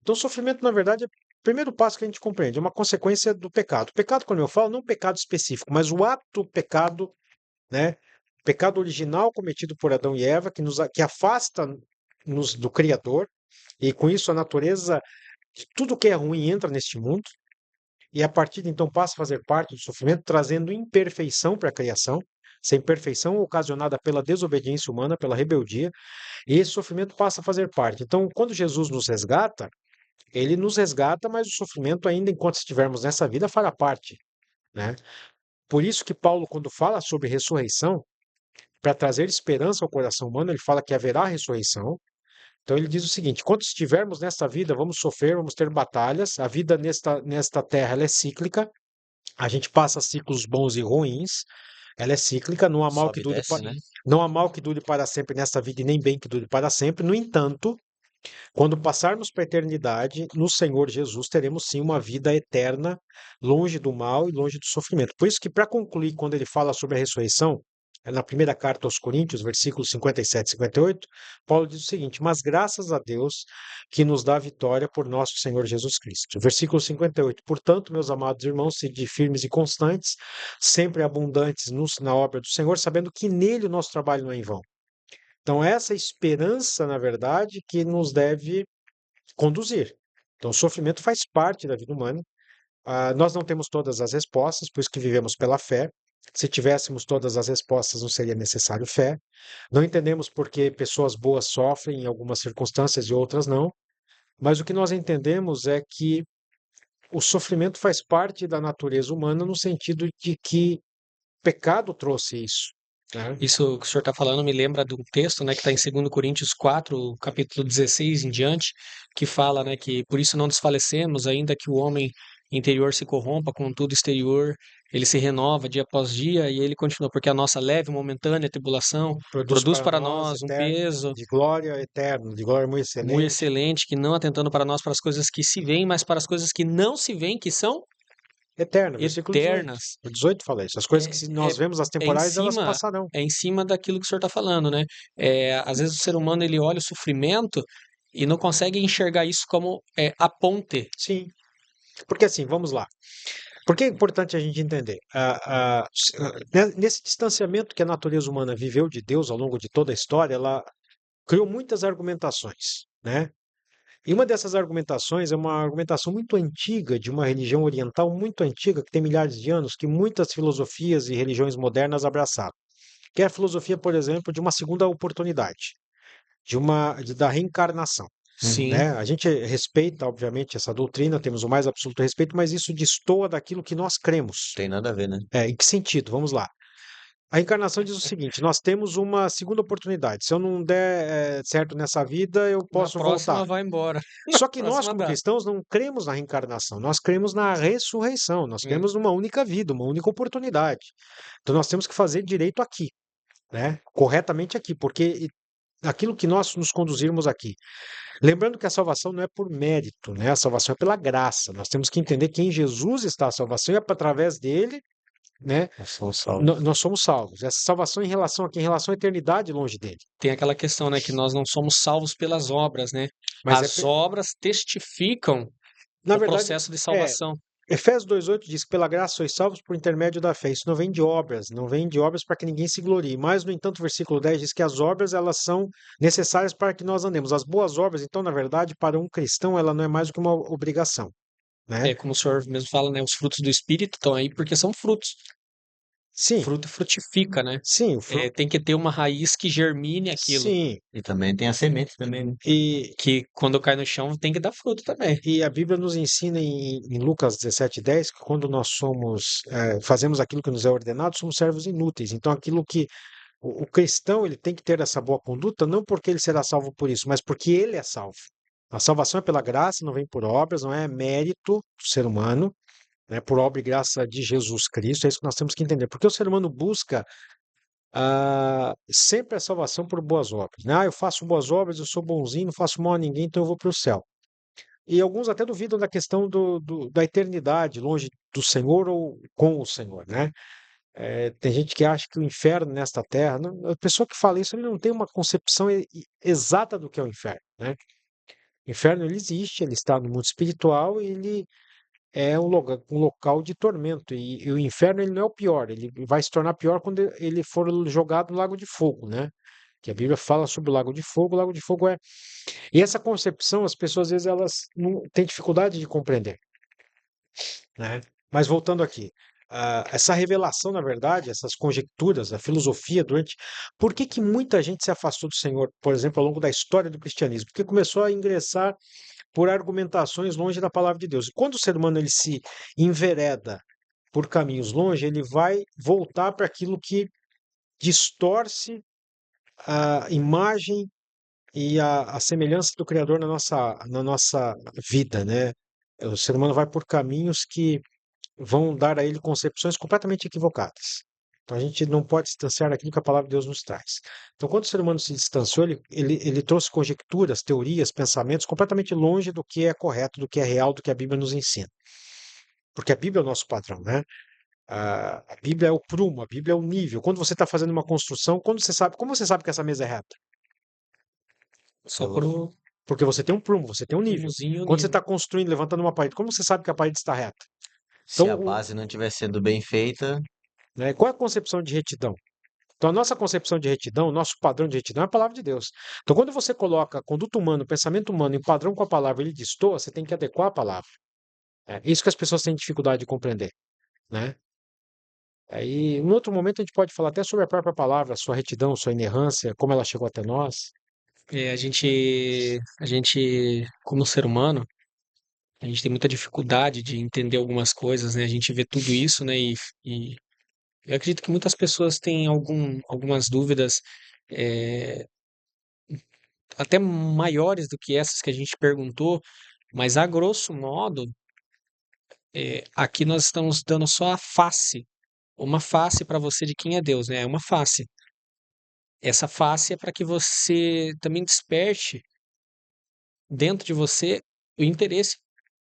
Então, o sofrimento, na verdade, é o primeiro passo que a gente compreende, é uma consequência do pecado. O pecado, quando eu falo, não um pecado específico, mas o ato pecado, né? O pecado original cometido por Adão e Eva, que afasta-nos do Criador, e com isso a natureza de tudo que é ruim entra neste mundo, e a partir de então passa a fazer parte do sofrimento, trazendo imperfeição para a criação, essa imperfeição ocasionada pela desobediência humana, pela rebeldia, e esse sofrimento passa a fazer parte. Então, quando Jesus nos resgata, ele nos resgata, mas o sofrimento ainda enquanto estivermos nessa vida fará parte, né? Por isso que Paulo, quando fala sobre ressurreição, para trazer esperança ao coração humano, ele fala que haverá ressurreição. Então ele diz o seguinte: enquanto estivermos nesta vida, vamos sofrer, vamos ter batalhas. A vida nesta terra ela é cíclica. A gente passa ciclos bons e ruins. Ela é cíclica, não há mal que Sobe e dure, desce, né? não há mal que dure para sempre nesta vida e nem bem que dure para sempre. No entanto, quando passarmos para a eternidade, no Senhor Jesus teremos sim uma vida eterna, longe do mal e longe do sofrimento. Por isso que, para concluir, quando ele fala sobre a ressurreição, na primeira carta aos Coríntios, versículos 57 e 58, Paulo diz o seguinte: mas graças a Deus que nos dá a vitória por nosso Senhor Jesus Cristo. Versículo 58, portanto, meus amados irmãos, sede firmes e constantes, sempre abundantes na obra do Senhor, sabendo que nele o nosso trabalho não é em vão. Então, essa esperança, na verdade, que nos deve conduzir. Então, o sofrimento faz parte da vida humana. Nós não temos todas as respostas, por isso que vivemos pela fé. Se tivéssemos todas as respostas, não seria necessário fé. Não entendemos por que pessoas boas sofrem em algumas circunstâncias e outras não. Mas o que nós entendemos é que o sofrimento faz parte da natureza humana no sentido de que o pecado trouxe isso, né? Isso que o senhor está falando me lembra de um texto, né, que está em 2 Coríntios 4, capítulo 16 em diante, que fala, né, que por isso não desfalecemos, ainda que o homem interior se corrompa, contudo exterior ele se renova dia após dia, e ele continua, porque a nossa leve e momentânea tribulação Produz produz para para nós nós um peso de glória eterna, de glória muito muito excelente. excelente, que não atentando para nós para as coisas que se veem, mas para as coisas que não se veem, que são Eterna, versículo 18. eternas. O 18 fala isso. As coisas que É, se é, nós vemos as é em temporais, elas cima passarão. é em cima daquilo que o senhor está falando, né? Às vezes o ser humano ele olha o sofrimento e não consegue enxergar isso como a ponte. Sim. Porque assim, vamos lá. Por que é importante a gente entender? Nesse distanciamento que a natureza humana viveu de Deus ao longo de toda a história, ela criou muitas argumentações, né? E uma dessas argumentações é uma argumentação muito antiga, de uma religião oriental muito antiga, que tem milhares de anos, que muitas filosofias e religiões modernas abraçaram. Que é a filosofia, por exemplo, de uma segunda oportunidade, da reencarnação, Sim, né? A gente respeita, obviamente, essa doutrina, temos o mais absoluto respeito, mas isso destoa daquilo que nós cremos. Tem nada a ver, né? Em que sentido? Vamos lá. A reencarnação diz o seguinte: nós temos uma segunda oportunidade. Se eu não der certo nessa vida, eu na posso voltar. próxima vai embora. Na Só que nós, próxima como dá. cristãos, não cremos na reencarnação, nós cremos na ressurreição, nós Hum. cremos numa única vida, uma única oportunidade. Então nós temos que fazer direito aqui, né? Corretamente aqui, porque aquilo que nós nos conduzirmos aqui. Lembrando que a salvação não é por mérito, né? A salvação é pela graça. Nós temos que entender que em Jesus está a salvação e é através dele, né? Nós somos salvos. Nós somos salvos. Essa salvação em relação a quem? Em relação à eternidade longe dele. Tem aquela questão, né, que nós não somos salvos pelas obras, né? Mas As obras testificam na o verdade, processo de é, salvação. Efésios 2,8 diz que pela graça sois salvos por intermédio da fé. Isso não vem de obras, não vem de obras para que ninguém se glorie. Mas, no entanto, o versículo 10 diz que as obras elas são necessárias para que nós andemos. As boas obras, então, na verdade, para um cristão, ela não é mais do que uma obrigação, né? Como o senhor mesmo fala, né? Os frutos do Espírito estão aí porque são frutos. Sim, Fruto frutifica, né? sim, Tem que ter uma raiz que germine aquilo. sim. E também tem a semente também, né? E, Que quando cai no chão tem que dar fruto também. e a Bíblia nos ensina em Lucas 17,10 que quando nós fazemos aquilo que nos é ordenado, somos servos inúteis. Então, aquilo que o cristão ele tem que ter essa boa conduta, não porque ele será salvo por isso, mas porque ele é salvo. A salvação é pela graça, não vem por obras, não é mérito do ser humano, né, por obra e graça de Jesus Cristo. É isso que nós temos que entender. Porque o ser humano busca sempre a salvação por boas obras, né? Eu faço boas obras, eu sou bonzinho, não faço mal a ninguém, então eu vou para o céu. E alguns até duvidam da questão da eternidade, longe do Senhor ou com o Senhor, né? Tem gente que acha que o inferno nesta terra, a pessoa que fala isso, ele não tem uma concepção exata do que é o inferno, né? O inferno ele existe, ele está no mundo espiritual e ele é um local de tormento. E o inferno ele não é o pior, ele vai se tornar pior quando ele for jogado no lago de fogo, né? Que a Bíblia fala sobre o lago de fogo é. E essa concepção, as pessoas às vezes elas não têm dificuldade de compreender, né? Mas voltando aqui, essa revelação, na verdade, essas conjecturas, a filosofia durante. Por que que muita gente se afastou do Senhor, por exemplo, ao longo da história do cristianismo? Porque começou a ingressar por argumentações longe da palavra de Deus. E quando o ser humano ele se envereda por caminhos longe, ele vai voltar para aquilo que distorce a imagem e a semelhança do Criador na nossa vida, né? O ser humano vai por caminhos que vão dar a ele concepções completamente equivocadas. Então a gente não pode distanciar daquilo que a palavra de Deus nos traz. Então, quando o ser humano se distanciou, ele trouxe conjecturas, teorias, pensamentos completamente longe do que é correto, do que é real, do que a Bíblia nos ensina. Porque a Bíblia é o nosso padrão, né? A Bíblia é o prumo, a Bíblia é o nível. Quando você está fazendo uma construção, como você sabe que essa mesa é reta? Só por um Porque você tem um prumo, você tem um nível. primozinho Quando você nível. está construindo, levantando uma parede, como você sabe que a parede está reta? Se Então, a base não estiver sendo bem feita, né, qual é a concepção de retidão? Então, a nossa concepção de retidão, o nosso padrão de retidão é a palavra de Deus. Então, quando você coloca a conduta humana, o pensamento humano em padrão com a palavra, ele destoa, você tem que adequar a palavra. É isso que as pessoas têm dificuldade de compreender, né? Aí, em outro momento, a gente pode falar até sobre a própria palavra, a sua retidão, sua inerrância, como ela chegou até nós. Como ser humano, a gente tem muita dificuldade de entender algumas coisas, né? A gente vê tudo isso, né? E eu acredito que muitas pessoas têm algumas dúvidas, é, até maiores do que essas que a gente perguntou, mas a grosso modo, aqui nós estamos dando só a face, uma face para você de quem é Deus, né? É uma face. Essa face é para que você também desperte dentro de você o interesse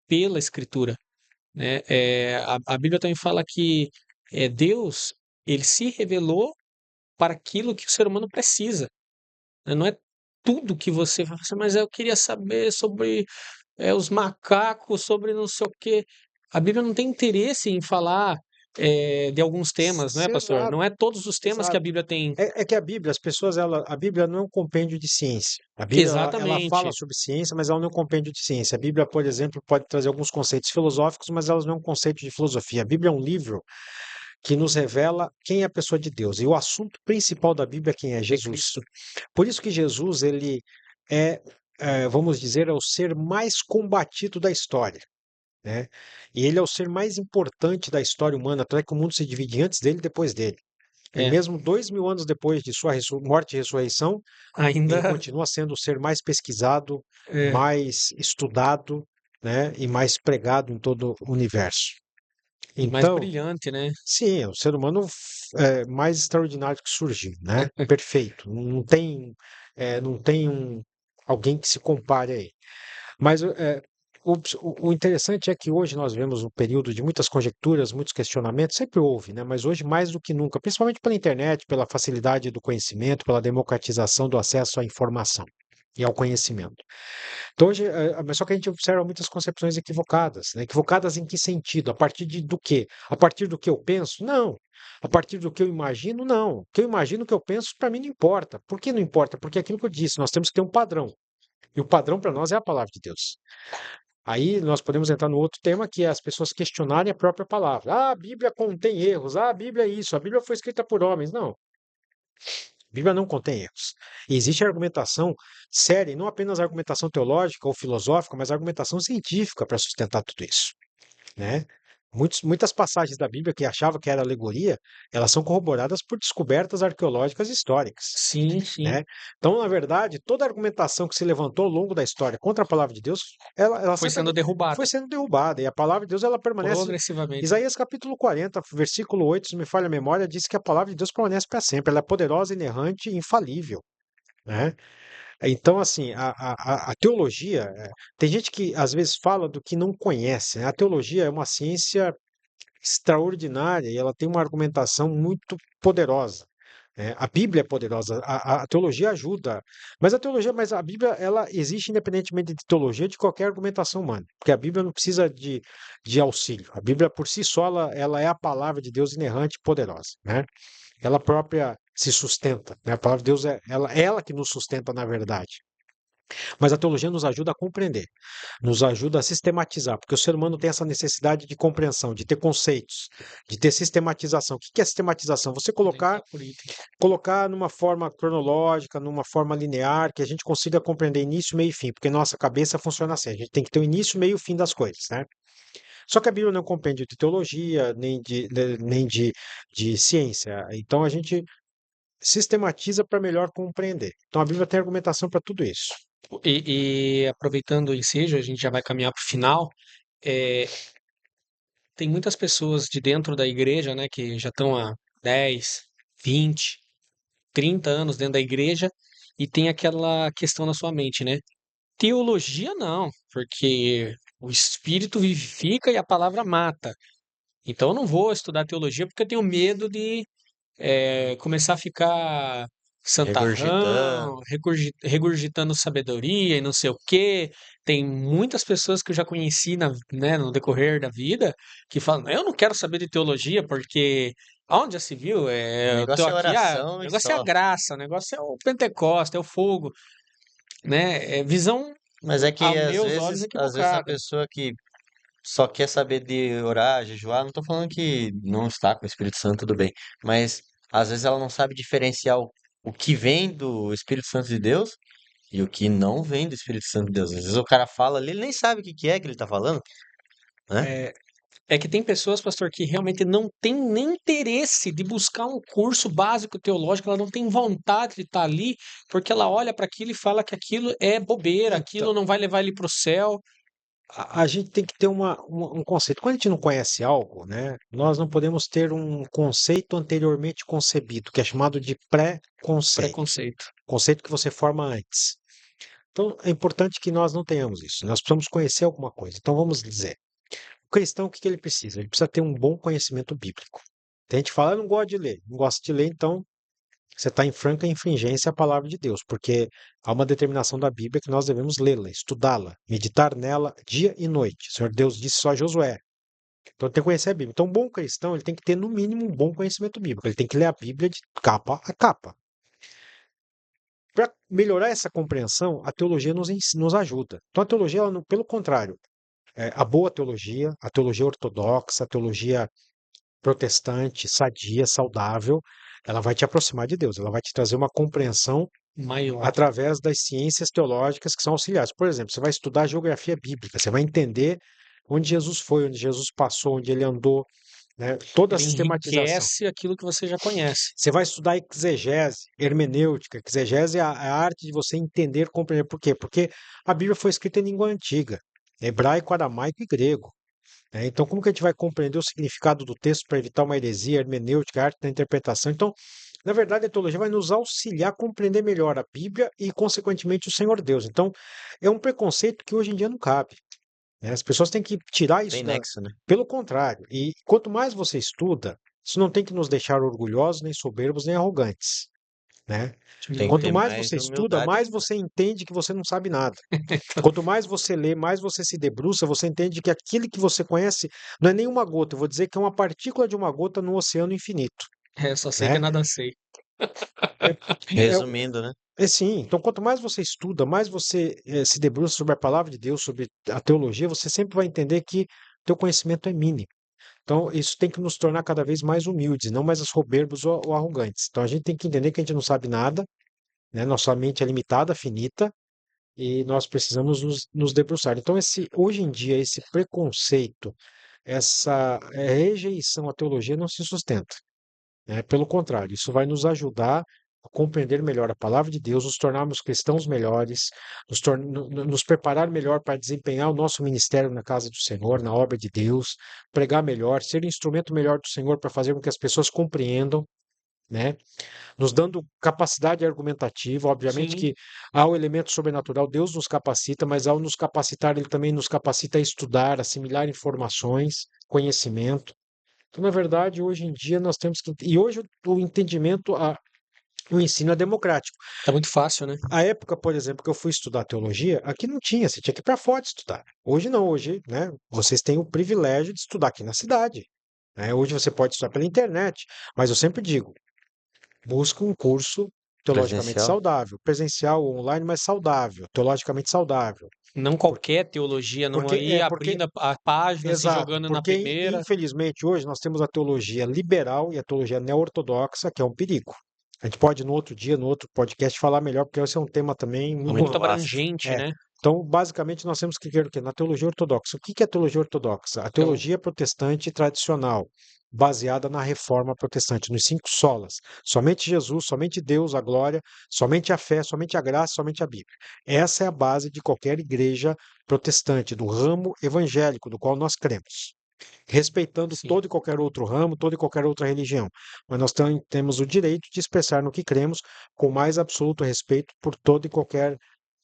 pela Escritura, né? A Bíblia também fala que Deus ele se revelou para aquilo que o ser humano precisa, né? Não é tudo que você fala assim, mas eu queria saber sobre os macacos, sobre não sei o quê. A Bíblia não tem interesse em falar de alguns temas, não é, pastor? Exato, Não é todos os temas que a exato. Bíblia tem. É que a Bíblia, a Bíblia não é um compêndio de ciência. A Bíblia, ela fala Exatamente. sobre ciência, mas ela não é um compêndio de ciência. A Bíblia, por exemplo, pode trazer alguns conceitos filosóficos, mas elas não é um conceito de filosofia. A Bíblia é um livro que nos revela quem é a pessoa de Deus. E o assunto principal da Bíblia é quem é É Jesus. Cristo. Por isso que Jesus, ele é, vamos dizer, é o ser mais combatido da história, né? E ele é o ser mais importante da história humana, até que o mundo se divide antes dele e depois dele. E É, mesmo 2.000 anos depois de sua morte e ressurreição, ele ainda continua sendo o ser mais pesquisado, é, mais estudado, né? E mais pregado em todo o universo. e mais Então, brilhante, né? sim, é o ser humano mais extraordinário que surgiu, né? Perfeito. Não tem alguém que se compare a ele. Mas o interessante é que hoje nós vemos um período de muitas conjecturas, muitos questionamentos, sempre houve, né? Mas hoje mais do que nunca, principalmente pela internet, pela facilidade do conhecimento, pela democratização do acesso à informação. e ao conhecimento. Então, hoje, mas só que a gente observa muitas concepções equivocadas, né? Equivocadas em que sentido? A partir do quê? A partir do que eu penso? Não. A partir do que eu imagino? Não. O que eu imagino, o que eu penso, para mim não importa. Por que não importa? Porque é aquilo que eu disse, nós temos que ter um padrão. E o padrão para nós é a palavra de Deus. Aí nós podemos entrar no outro tema, que é as pessoas questionarem a própria palavra. Ah, a Bíblia contém erros. Ah, a Bíblia é isso. A Bíblia foi escrita por homens. Não. A Bíblia não contém erros. E existe argumentação séria, e não apenas argumentação teológica ou filosófica, mas argumentação científica para sustentar tudo isso, né? Muitas passagens da Bíblia que achava que era alegoria, elas são corroboradas por descobertas arqueológicas históricas, Sim, sim. né? Então, na verdade, toda argumentação que se levantou ao longo da história contra a palavra de Deus, ela Foi sempre sendo derrubada foi sendo derrubada, e a palavra de Deus ela permanece. progressivamente. Isaías capítulo 40, versículo 8, se não me falha a memória, diz que a palavra de Deus permanece para sempre, ela é poderosa, inerrante e infalível, né? Então, assim, a teologia, tem gente que às vezes fala do que não conhece, né? A teologia é uma ciência extraordinária e ela tem uma argumentação muito poderosa, né? A Bíblia é poderosa, a teologia ajuda, mas a Bíblia ela existe independentemente de teologia de qualquer argumentação humana, porque a Bíblia não precisa de auxílio. A Bíblia por si só ela é a palavra de Deus inerrante e poderosa, né? Ela própria se sustenta, né? A palavra de Deus é ela que nos sustenta na verdade. Mas a teologia nos ajuda a compreender, nos ajuda a sistematizar, porque o ser humano tem essa necessidade de compreensão, de ter conceitos, de ter sistematização. O que é sistematização? Você colocar, Por item. colocar numa forma cronológica, numa forma linear, que a gente consiga compreender início, meio e fim, porque nossa cabeça funciona assim, a gente tem que ter o início, meio e fim das coisas, né? Só que a Bíblia não compreende de teologia, nem de ciência. Então a gente sistematiza para melhor compreender. Então a Bíblia tem argumentação para tudo isso. E aproveitando o ensejo, a gente já vai caminhar para o final. É, tem muitas pessoas de dentro da igreja, né, que já estão há 10, 20, 30 anos dentro da igreja e tem aquela questão na sua mente, né? Teologia não, porque o espírito vivifica e a palavra mata. Então eu não vou estudar teologia porque eu tenho medo de começar a ficar Regurgitando. santarrão, regurgitando sabedoria e não sei o quê. Tem muitas pessoas que eu já conheci né, no decorrer da vida que falam: eu não quero saber de teologia porque aonde já se viu? O Eu tô negócio é aqui, o oração e negócio é a só. graça, o negócio é o Pentecoste, é o fogo, né? É visão, Mas é que aos meus olhos, às vezes a equivocada. pessoa que só quer saber de orar, jejuar, não tô falando que não está com o Espírito Santo, tudo bem. Mas às vezes ela não sabe diferenciar o que vem do Espírito Santo de Deus e o que não vem do Espírito Santo de Deus. Às vezes o cara fala ali, ele nem sabe o que que é que ele tá falando, né? É, É que tem pessoas, pastor, que realmente não tem nem interesse de buscar um curso básico teológico, ela não tem vontade de estar ali, porque ela olha para aquilo e fala que aquilo é bobeira, Então, aquilo não vai levar ele para o céu. a gente tem que ter um conceito. Quando a gente não conhece algo, né, nós não podemos ter um conceito anteriormente concebido, que é chamado de pré-conceito. Preconceito. Conceito que você forma antes. Então, é importante que nós não tenhamos isso. Nós precisamos conhecer alguma coisa. Então, vamos dizer, o cristão, o que que ele precisa? Ele precisa ter um bom conhecimento bíblico. Tem gente que fala, eu não gosto de ler. Não gosta de ler, então você está em franca infringência à palavra de Deus, porque há uma determinação da Bíblia que nós devemos lê-la, estudá-la, meditar nela dia e noite. O Senhor Deus disse só a Josué. Então tem que conhecer a Bíblia. Então, um bom cristão, ele tem que ter no mínimo um bom conhecimento bíblico. Ele tem que ler a Bíblia de capa a capa. Para melhorar essa compreensão, a teologia nos ajuda. Então, a teologia, ela pelo contrário, a boa teologia, a teologia ortodoxa, a teologia protestante, sadia, saudável, ela vai te aproximar de Deus, ela vai te trazer uma compreensão Maior. através das ciências teológicas que são auxiliares. Por exemplo, você vai estudar a geografia bíblica, você vai entender onde Jesus foi, onde Jesus passou, onde ele andou, né? Toda a Ele sistematização. enriquece aquilo que você já conhece. Você vai estudar exegese, hermenêutica. Exegese é a arte de você entender, compreender. Por quê? Porque a Bíblia foi escrita em língua antiga, hebraico, aramaico e grego, né? Então, como que a gente vai compreender o significado do texto para evitar uma heresia, hermenêutica, a arte da interpretação? Então, na verdade, a teologia vai nos auxiliar a compreender melhor a Bíblia e, consequentemente, o Senhor Deus. Então, é um preconceito que hoje em dia não cabe, né? As pessoas têm que tirar Tem isso da. nexo, né? Pelo contrário, e quanto mais você estuda, isso não tem que nos deixar orgulhosos, nem soberbos, nem arrogantes. né? Sim. Tem que Quanto ter mais mais você estuda, humildade mais ainda. você entende que você não sabe nada. Então, Quanto mais você lê, mais você se debruça, você entende que aquilo que você conhece não é nenhuma gota, eu vou dizer que é uma partícula de uma gota no oceano infinito, só sei que né? eu nada sei. É, Resumindo, né? é sim. Então, quanto mais você estuda, mais você se debruça sobre a palavra de Deus, sobre a teologia, você sempre vai entender que teu conhecimento é mínimo. Então, isso tem que nos tornar cada vez mais humildes, não mais soberbos ou arrogantes. Então, a gente tem que entender que a gente não sabe nada, né? Nossa mente é limitada, finita, e nós precisamos nos debruçar. Então, hoje em dia, esse preconceito, essa rejeição à teologia não se sustenta, né? Pelo contrário, isso vai nos ajudar a compreender melhor a palavra de Deus, nos tornarmos cristãos melhores, nos preparar melhor para desempenhar o nosso ministério na casa do Senhor, na obra de Deus, pregar melhor, ser instrumento melhor do Senhor para fazer com que as pessoas compreendam, né? Nos dando capacidade argumentativa. Obviamente Sim, que há o elemento sobrenatural, Deus nos capacita, mas ao nos capacitar, Ele também nos capacita a estudar, assimilar informações, conhecimento. Então, na verdade, hoje em dia nós temos que. E hoje o entendimento, o ensino é democrático. tá muito fácil, né? A época, por exemplo, que eu fui estudar teologia, aqui não tinha, você tinha que ir para fora estudar. Hoje não, hoje, né, vocês têm o privilégio de estudar aqui na cidade, né? Hoje você pode estudar pela internet, mas eu sempre digo, busca um curso teologicamente Presencial. saudável, presencial ou online, mas saudável, teologicamente saudável. Não Por- qualquer teologia, não Porque aí é porque abrindo a página, se exato, jogando na porque primeira. infelizmente hoje nós temos a teologia liberal e a teologia neo-ortodoxa, que é um perigo. A gente pode no outro dia, no outro podcast, falar melhor, porque esse é um tema também muito Muito Muito amplo. vasto. abrangente, É. né? Então, basicamente, nós temos que ver o quê? Na teologia ortodoxa. O que é a teologia ortodoxa? A Então, teologia protestante tradicional, baseada na reforma protestante, nos cinco solas. Somente Jesus, somente Deus, a glória, somente a fé, somente a graça, somente a Bíblia. Essa é a base de qualquer igreja protestante, do ramo evangélico, do qual nós cremos. Respeitando sim. todo e qualquer outro ramo, toda e qualquer outra religião. Mas nós temos o direito de expressar no que cremos com mais absoluto respeito por todo e qualquer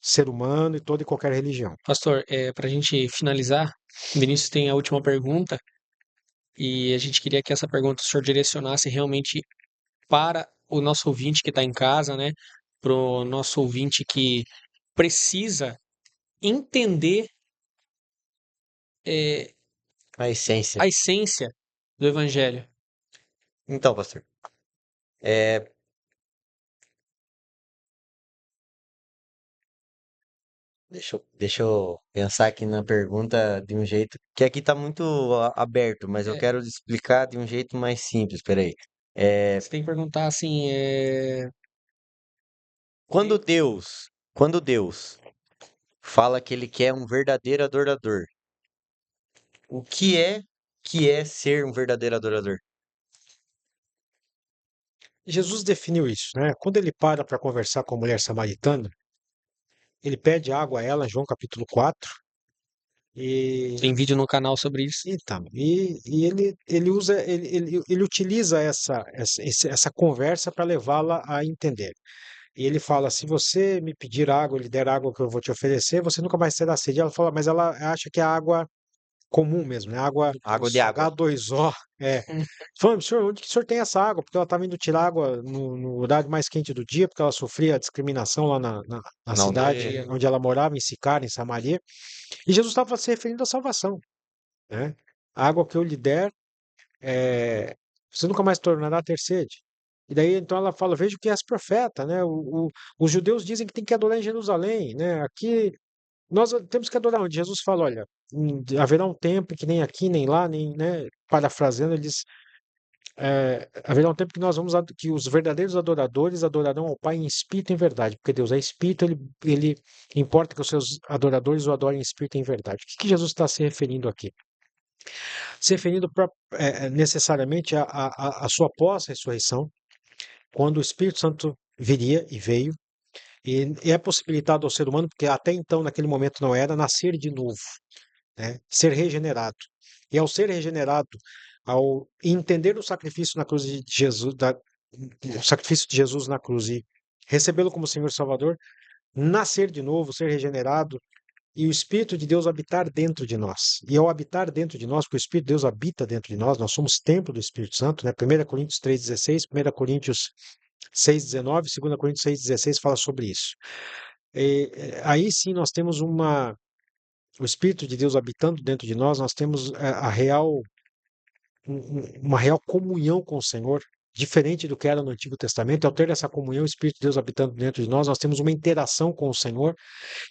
ser humano e toda e qualquer religião. Pastor, para a gente finalizar, o Vinícius tem a última pergunta e a gente queria que essa pergunta o senhor direcionasse realmente para o nosso ouvinte que está em casa, né? Para o nosso ouvinte que precisa entender eh, A essência. a essência do Evangelho. Então, pastor, é, deixa eu pensar aqui na pergunta de um jeito que aqui tá muito aberto, mas eu É, quero explicar de um jeito mais simples. Peraí. É, você tem que perguntar assim, quando Deus fala que ele quer um verdadeiro adorador, o que é ser um verdadeiro adorador? Jesus definiu isso, né? Quando ele para conversar com a mulher samaritana, ele pede água a ela, João capítulo 4, e tem vídeo no canal sobre isso. então, e ele usa, ele utiliza essa conversa para levá-la a entender. E ele fala: se você me pedir água, ele der água que eu vou te oferecer, você nunca mais terá sede. Ela fala, mas ela acha que é água comum mesmo, né? Água Água de água. H2O. É. Hum, Falando, senhor, onde que o senhor tem essa água? Porque ela estava indo tirar água no horário mais quente do dia, porque ela sofria discriminação lá na Na cidade aldeia. aldeia. onde ela morava, em Sicar, em Samaria. E Jesus estava se referindo à salvação, né? A água que eu lhe der, você nunca mais tornará a ter sede. E daí então ela fala, veja o que és profeta, né? Os judeus dizem que tem que adorar em Jerusalém, né? Aqui nós temos que adorar onde Jesus fala, olha, haverá um tempo que nem aqui, nem lá, nem, né? Parafraseando, ele diz, haverá um tempo que que os verdadeiros adoradores adorarão ao Pai em espírito e em verdade, porque Deus é espírito, ele importa que os seus adoradores o adorem em espírito e em verdade. O que Jesus está se referindo aqui? Se referindo necessariamente à sua pós-ressurreição, quando o Espírito Santo viria e veio, e é possibilitado ao ser humano, porque até então, naquele momento não era, nascer de novo, né? Ser regenerado. E ao ser regenerado, ao entender o sacrifício na cruz de Jesus, o sacrifício de Jesus na cruz e recebê-lo como Senhor e Salvador, nascer de novo, ser regenerado, e o Espírito de Deus habitar dentro de nós. E ao habitar dentro de nós, porque o Espírito de Deus habita dentro de nós, nós somos templo do Espírito Santo, né? 1 Coríntios 3,16, 1 Coríntios 6,19, 2 Coríntios 6,16 fala sobre isso. Aí sim nós temos o Espírito de Deus habitando dentro de nós, nós temos uma real comunhão com o Senhor, diferente do que era no Antigo Testamento. Ao ter essa comunhão, o Espírito de Deus habitando dentro de nós, nós temos uma interação com o Senhor,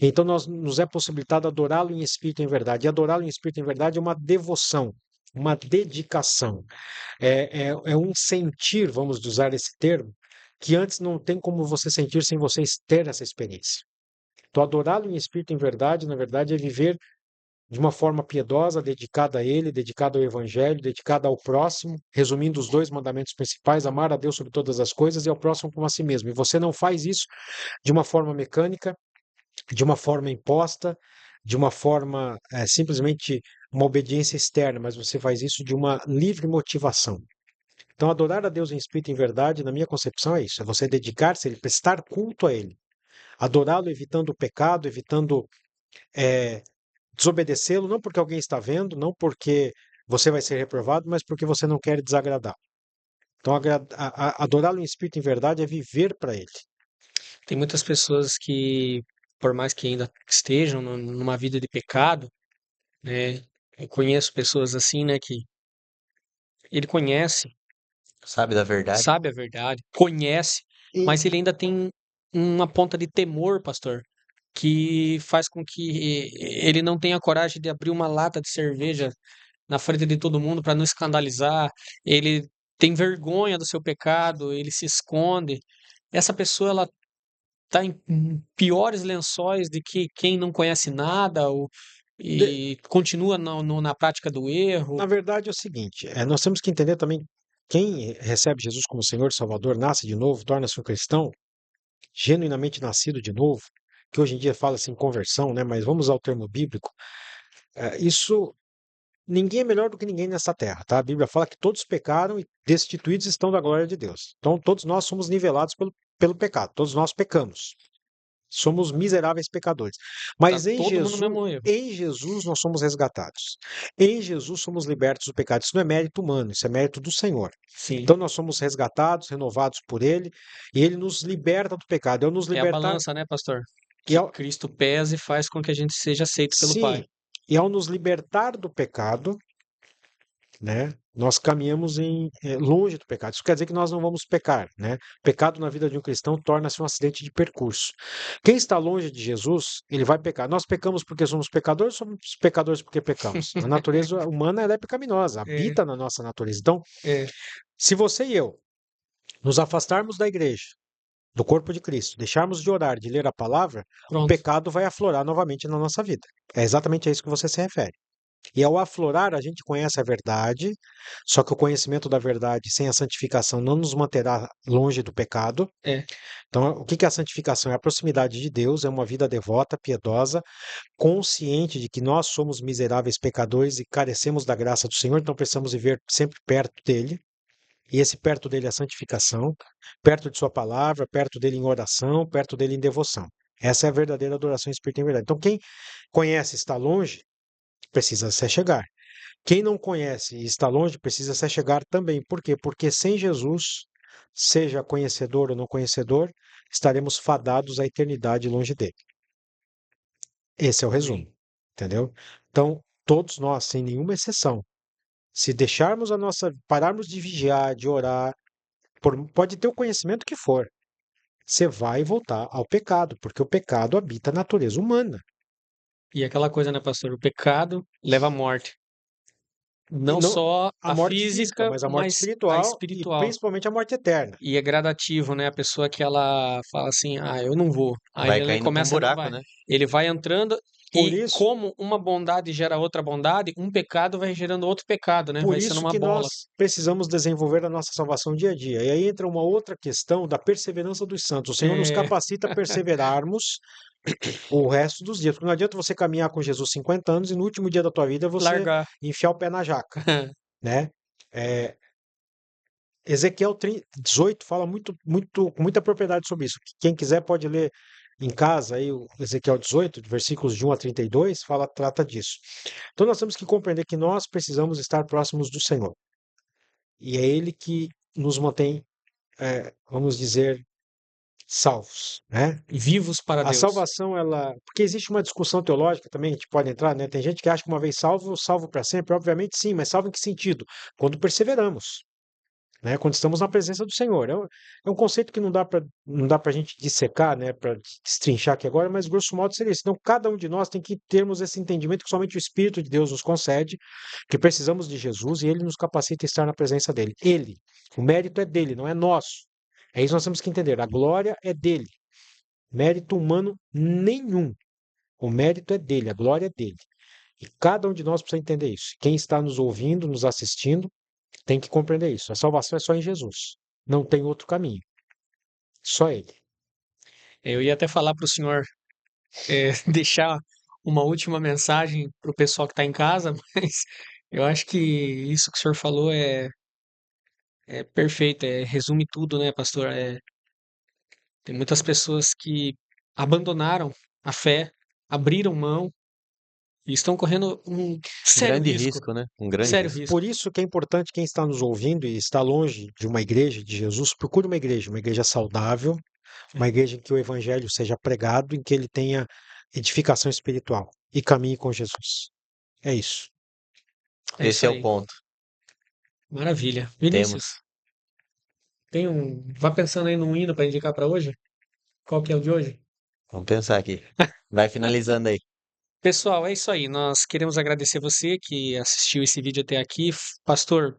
então nos é possibilitado adorá-lo em espírito e em verdade. E adorá-lo em espírito e em verdade é uma devoção, uma dedicação, é um sentir, vamos usar esse termo, que antes não tem como você sentir sem você ter essa experiência. Então, adorá-lo em espírito e em verdade, na verdade, é viver de uma forma piedosa, dedicada a Ele, dedicada ao Evangelho, dedicada ao próximo, resumindo os 2 mandamentos principais: amar a Deus sobre todas as coisas e ao próximo como a si mesmo. E você não faz isso de uma forma mecânica, de uma forma imposta, de uma forma simplesmente uma obediência externa, mas você faz isso de uma livre motivação. Então, adorar a Deus em espírito e em verdade, na minha concepção, é isso: é você dedicar-se a Ele, prestar culto a Ele, adorá-lo evitando o pecado, evitando desobedecê-lo, não porque alguém está vendo, não porque você vai ser reprovado, mas porque você não quer desagradar. Então, adorá-lo em espírito e em verdade é viver para Ele. Tem muitas pessoas que, por mais que ainda estejam numa vida de pecado, né? Eu conheço pessoas assim, né, que ele conhece, Sabe da verdade? sabe a verdade, conhece, E mas ele ainda tem uma ponta de temor, pastor, que faz com que ele não tenha coragem de abrir uma lata de cerveja na frente de todo mundo para não escandalizar. Ele tem vergonha do seu pecado, ele se esconde. Essa pessoa, ela está em piores lençóis de que quem não conhece nada e continua na prática do erro. na verdade, é o seguinte: nós temos que entender também, quem recebe Jesus como Senhor e Salvador, nasce de novo, torna-se um cristão, genuinamente nascido de novo, que hoje em dia fala-se em conversão, né? Mas vamos ao termo bíblico. Isso, ninguém é melhor do que ninguém nessa terra, tá? A Bíblia fala que todos pecaram e destituídos estão da glória de Deus. Então, todos nós somos nivelados pelo pecado, todos nós pecamos. Somos miseráveis pecadores. Tá Mas todo mundo no mesmo erro. em Jesus nós somos resgatados. Em Jesus somos libertos do pecado. Isso não é mérito humano, isso é mérito do Senhor. Sim. Então nós somos resgatados, renovados por Ele, e Ele nos liberta do pecado. Ao nos É a libertar, balança, né, pastor? e Que ao, Cristo pesa e faz com que a gente seja aceito pelo sim, Pai. e ao nos libertar do pecado, né, nós caminhamos longe do pecado. Isso quer dizer que nós não vamos pecar, né? Pecado na vida de um cristão torna-se um acidente de percurso. Quem está longe de Jesus, ele vai pecar. Nós pecamos porque somos pecadores, somos pecadores porque pecamos. A natureza humana, ela é pecaminosa, É, habita na nossa natureza. Então, é, se você e eu nos afastarmos da igreja, do corpo de Cristo, deixarmos de orar, de ler a palavra, o pronto. pecado vai aflorar novamente na nossa vida. É exatamente a isso que você se refere. E ao aflorar, a gente conhece a verdade, só que o conhecimento da verdade sem a santificação não nos manterá longe do pecado. É. Então, o que que é a santificação? É a proximidade de Deus, é uma vida devota, piedosa, consciente de que nós somos miseráveis pecadores e carecemos da graça do Senhor, então precisamos viver sempre perto dele. E esse perto dele é a santificação, perto de sua palavra, perto dele em oração, perto dele em devoção. Essa é a verdadeira adoração em espírito e em verdade. Então, quem conhece e está longe, precisa se chegar. Quem não conhece e está longe, precisa se chegar também. Por quê? Porque sem Jesus, seja conhecedor ou não conhecedor, estaremos fadados à eternidade longe dele. Esse é o resumo, Amém. entendeu? Então, todos nós, sem nenhuma exceção, se deixarmos pararmos de vigiar, de orar, pode ter o conhecimento que for, você vai voltar ao pecado, porque o pecado habita a natureza humana. E aquela coisa, né, pastor? O pecado leva à morte. E Não não só a a morte física, física, mas a morte mas a espiritual e espiritual. principalmente a morte eterna. E é gradativo, né? A pessoa que ela fala assim, ah, eu não vou. Aí Vai ele caindo pra um começa, não buraco, vai. né? Ele vai entrando Por e isso, como uma bondade gera outra bondade, um pecado vai gerando outro pecado, né? por Vai sendo isso uma que bola. nós precisamos desenvolver a nossa salvação dia a dia. E aí entra uma outra questão da perseverança dos santos. O Senhor nos É, capacita a perseverarmos o resto dos dias. Porque não adianta você caminhar com Jesus 50 anos e no último dia da tua vida você largar. enfiar o pé na jaca, né? É, Ezequiel 18 fala com muita propriedade sobre isso. Quem quiser pode ler em casa aí o Ezequiel 18, versículos de 1 a 32, trata disso. Então nós temos que compreender que nós precisamos estar próximos do Senhor. E é Ele que nos mantém vamos dizer, salvos, né? Vivos para A Deus. salvação, porque existe uma discussão teológica também, a gente pode entrar, né? Tem gente que acha que uma vez salvo, salvo para sempre. Obviamente sim, mas salvo em que sentido? Quando perseveramos, né? Quando estamos na presença do Senhor. É um conceito que não dá para a gente dissecar, né? Para destrinchar aqui agora, mas grosso modo seria isso. Então, cada um de nós tem que termos esse entendimento que somente o Espírito de Deus nos concede, que precisamos de Jesus e Ele nos capacita a estar na presença dele. O mérito é dele, não é nosso. É isso que nós temos que entender. A glória é dele. Mérito humano nenhum. O mérito é dele, a glória é dele. E cada um de nós precisa entender isso. Quem está nos ouvindo, nos assistindo, tem que compreender isso. A salvação é só em Jesus. Não tem outro caminho. Só ele. Eu ia até falar para o senhor deixar uma última mensagem para o pessoal que está em casa, mas eu acho que isso que o senhor falou é perfeito, resume tudo, né, pastor? Tem muitas pessoas que abandonaram a fé, abriram mão e estão correndo um sério Grande risco. risco, né? Um grande Sério risco. risco. Por isso que é importante quem está nos ouvindo e está longe de uma igreja de Jesus, procure uma igreja saudável, uma igreja em que o evangelho seja pregado, em que ele tenha edificação espiritual e caminhe com Jesus. É isso. É Esse isso é o aí. ponto. Maravilha. Temos. Vinícius, vá pensando aí num hino para indicar para hoje? Qual que é o de hoje? Vamos pensar aqui. Vai finalizando aí. Pessoal, é isso aí. Nós queremos agradecer você que assistiu esse vídeo até aqui. Pastor,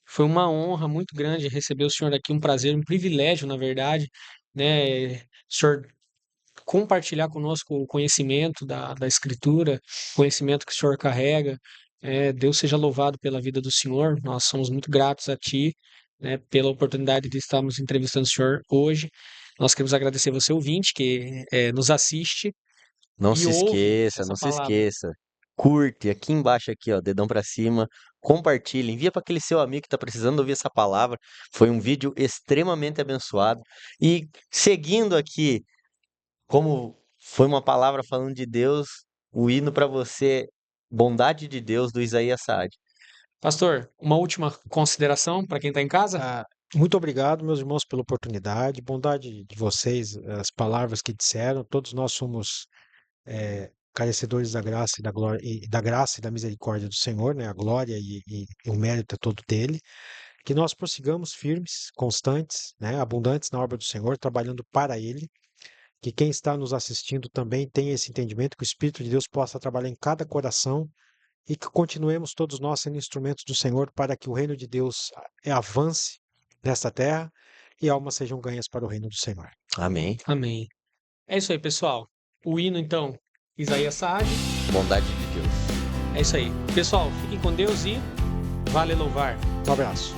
foi uma honra muito grande receber o senhor aqui, um prazer, um privilégio, na verdade, né? O senhor compartilhar conosco o conhecimento da Escritura, conhecimento que o senhor carrega. Deus seja louvado pela vida do senhor. Nós somos muito gratos a ti, né, pela oportunidade de estarmos entrevistando o senhor hoje. Nós queremos agradecer você, ouvinte, que nos assiste Não e se ouve esqueça, essa não se palavra. esqueça. Curte aqui embaixo aqui, ó, dedão pra cima. Compartilha, envia para aquele seu amigo que tá precisando ouvir essa palavra. Foi um vídeo extremamente abençoado. E seguindo aqui, como foi uma palavra falando de Deus, o hino para você, Bondade de Deus, do Isaías Saad. Pastor, uma última consideração para quem está em casa? Muito obrigado, meus irmãos, pela oportunidade, bondade de vocês, as palavras que disseram. Todos nós somos carecedores da graça e da glória e da graça e da misericórdia do Senhor, né? A glória e o mérito é todo dele. Que nós prossigamos firmes, constantes, né? Abundantes na obra do Senhor, trabalhando para Ele. Que quem está nos assistindo também tenha esse entendimento, que o Espírito de Deus possa trabalhar em cada coração e que continuemos todos nós sendo instrumentos do Senhor para que o reino de Deus avance nesta terra e almas sejam ganhas para o reino do Senhor. Amém. Amém. É isso aí, pessoal. O hino, então, Isaías Saad. Bondade de Deus. É isso aí. Pessoal, fiquem com Deus e vale louvar. Um abraço.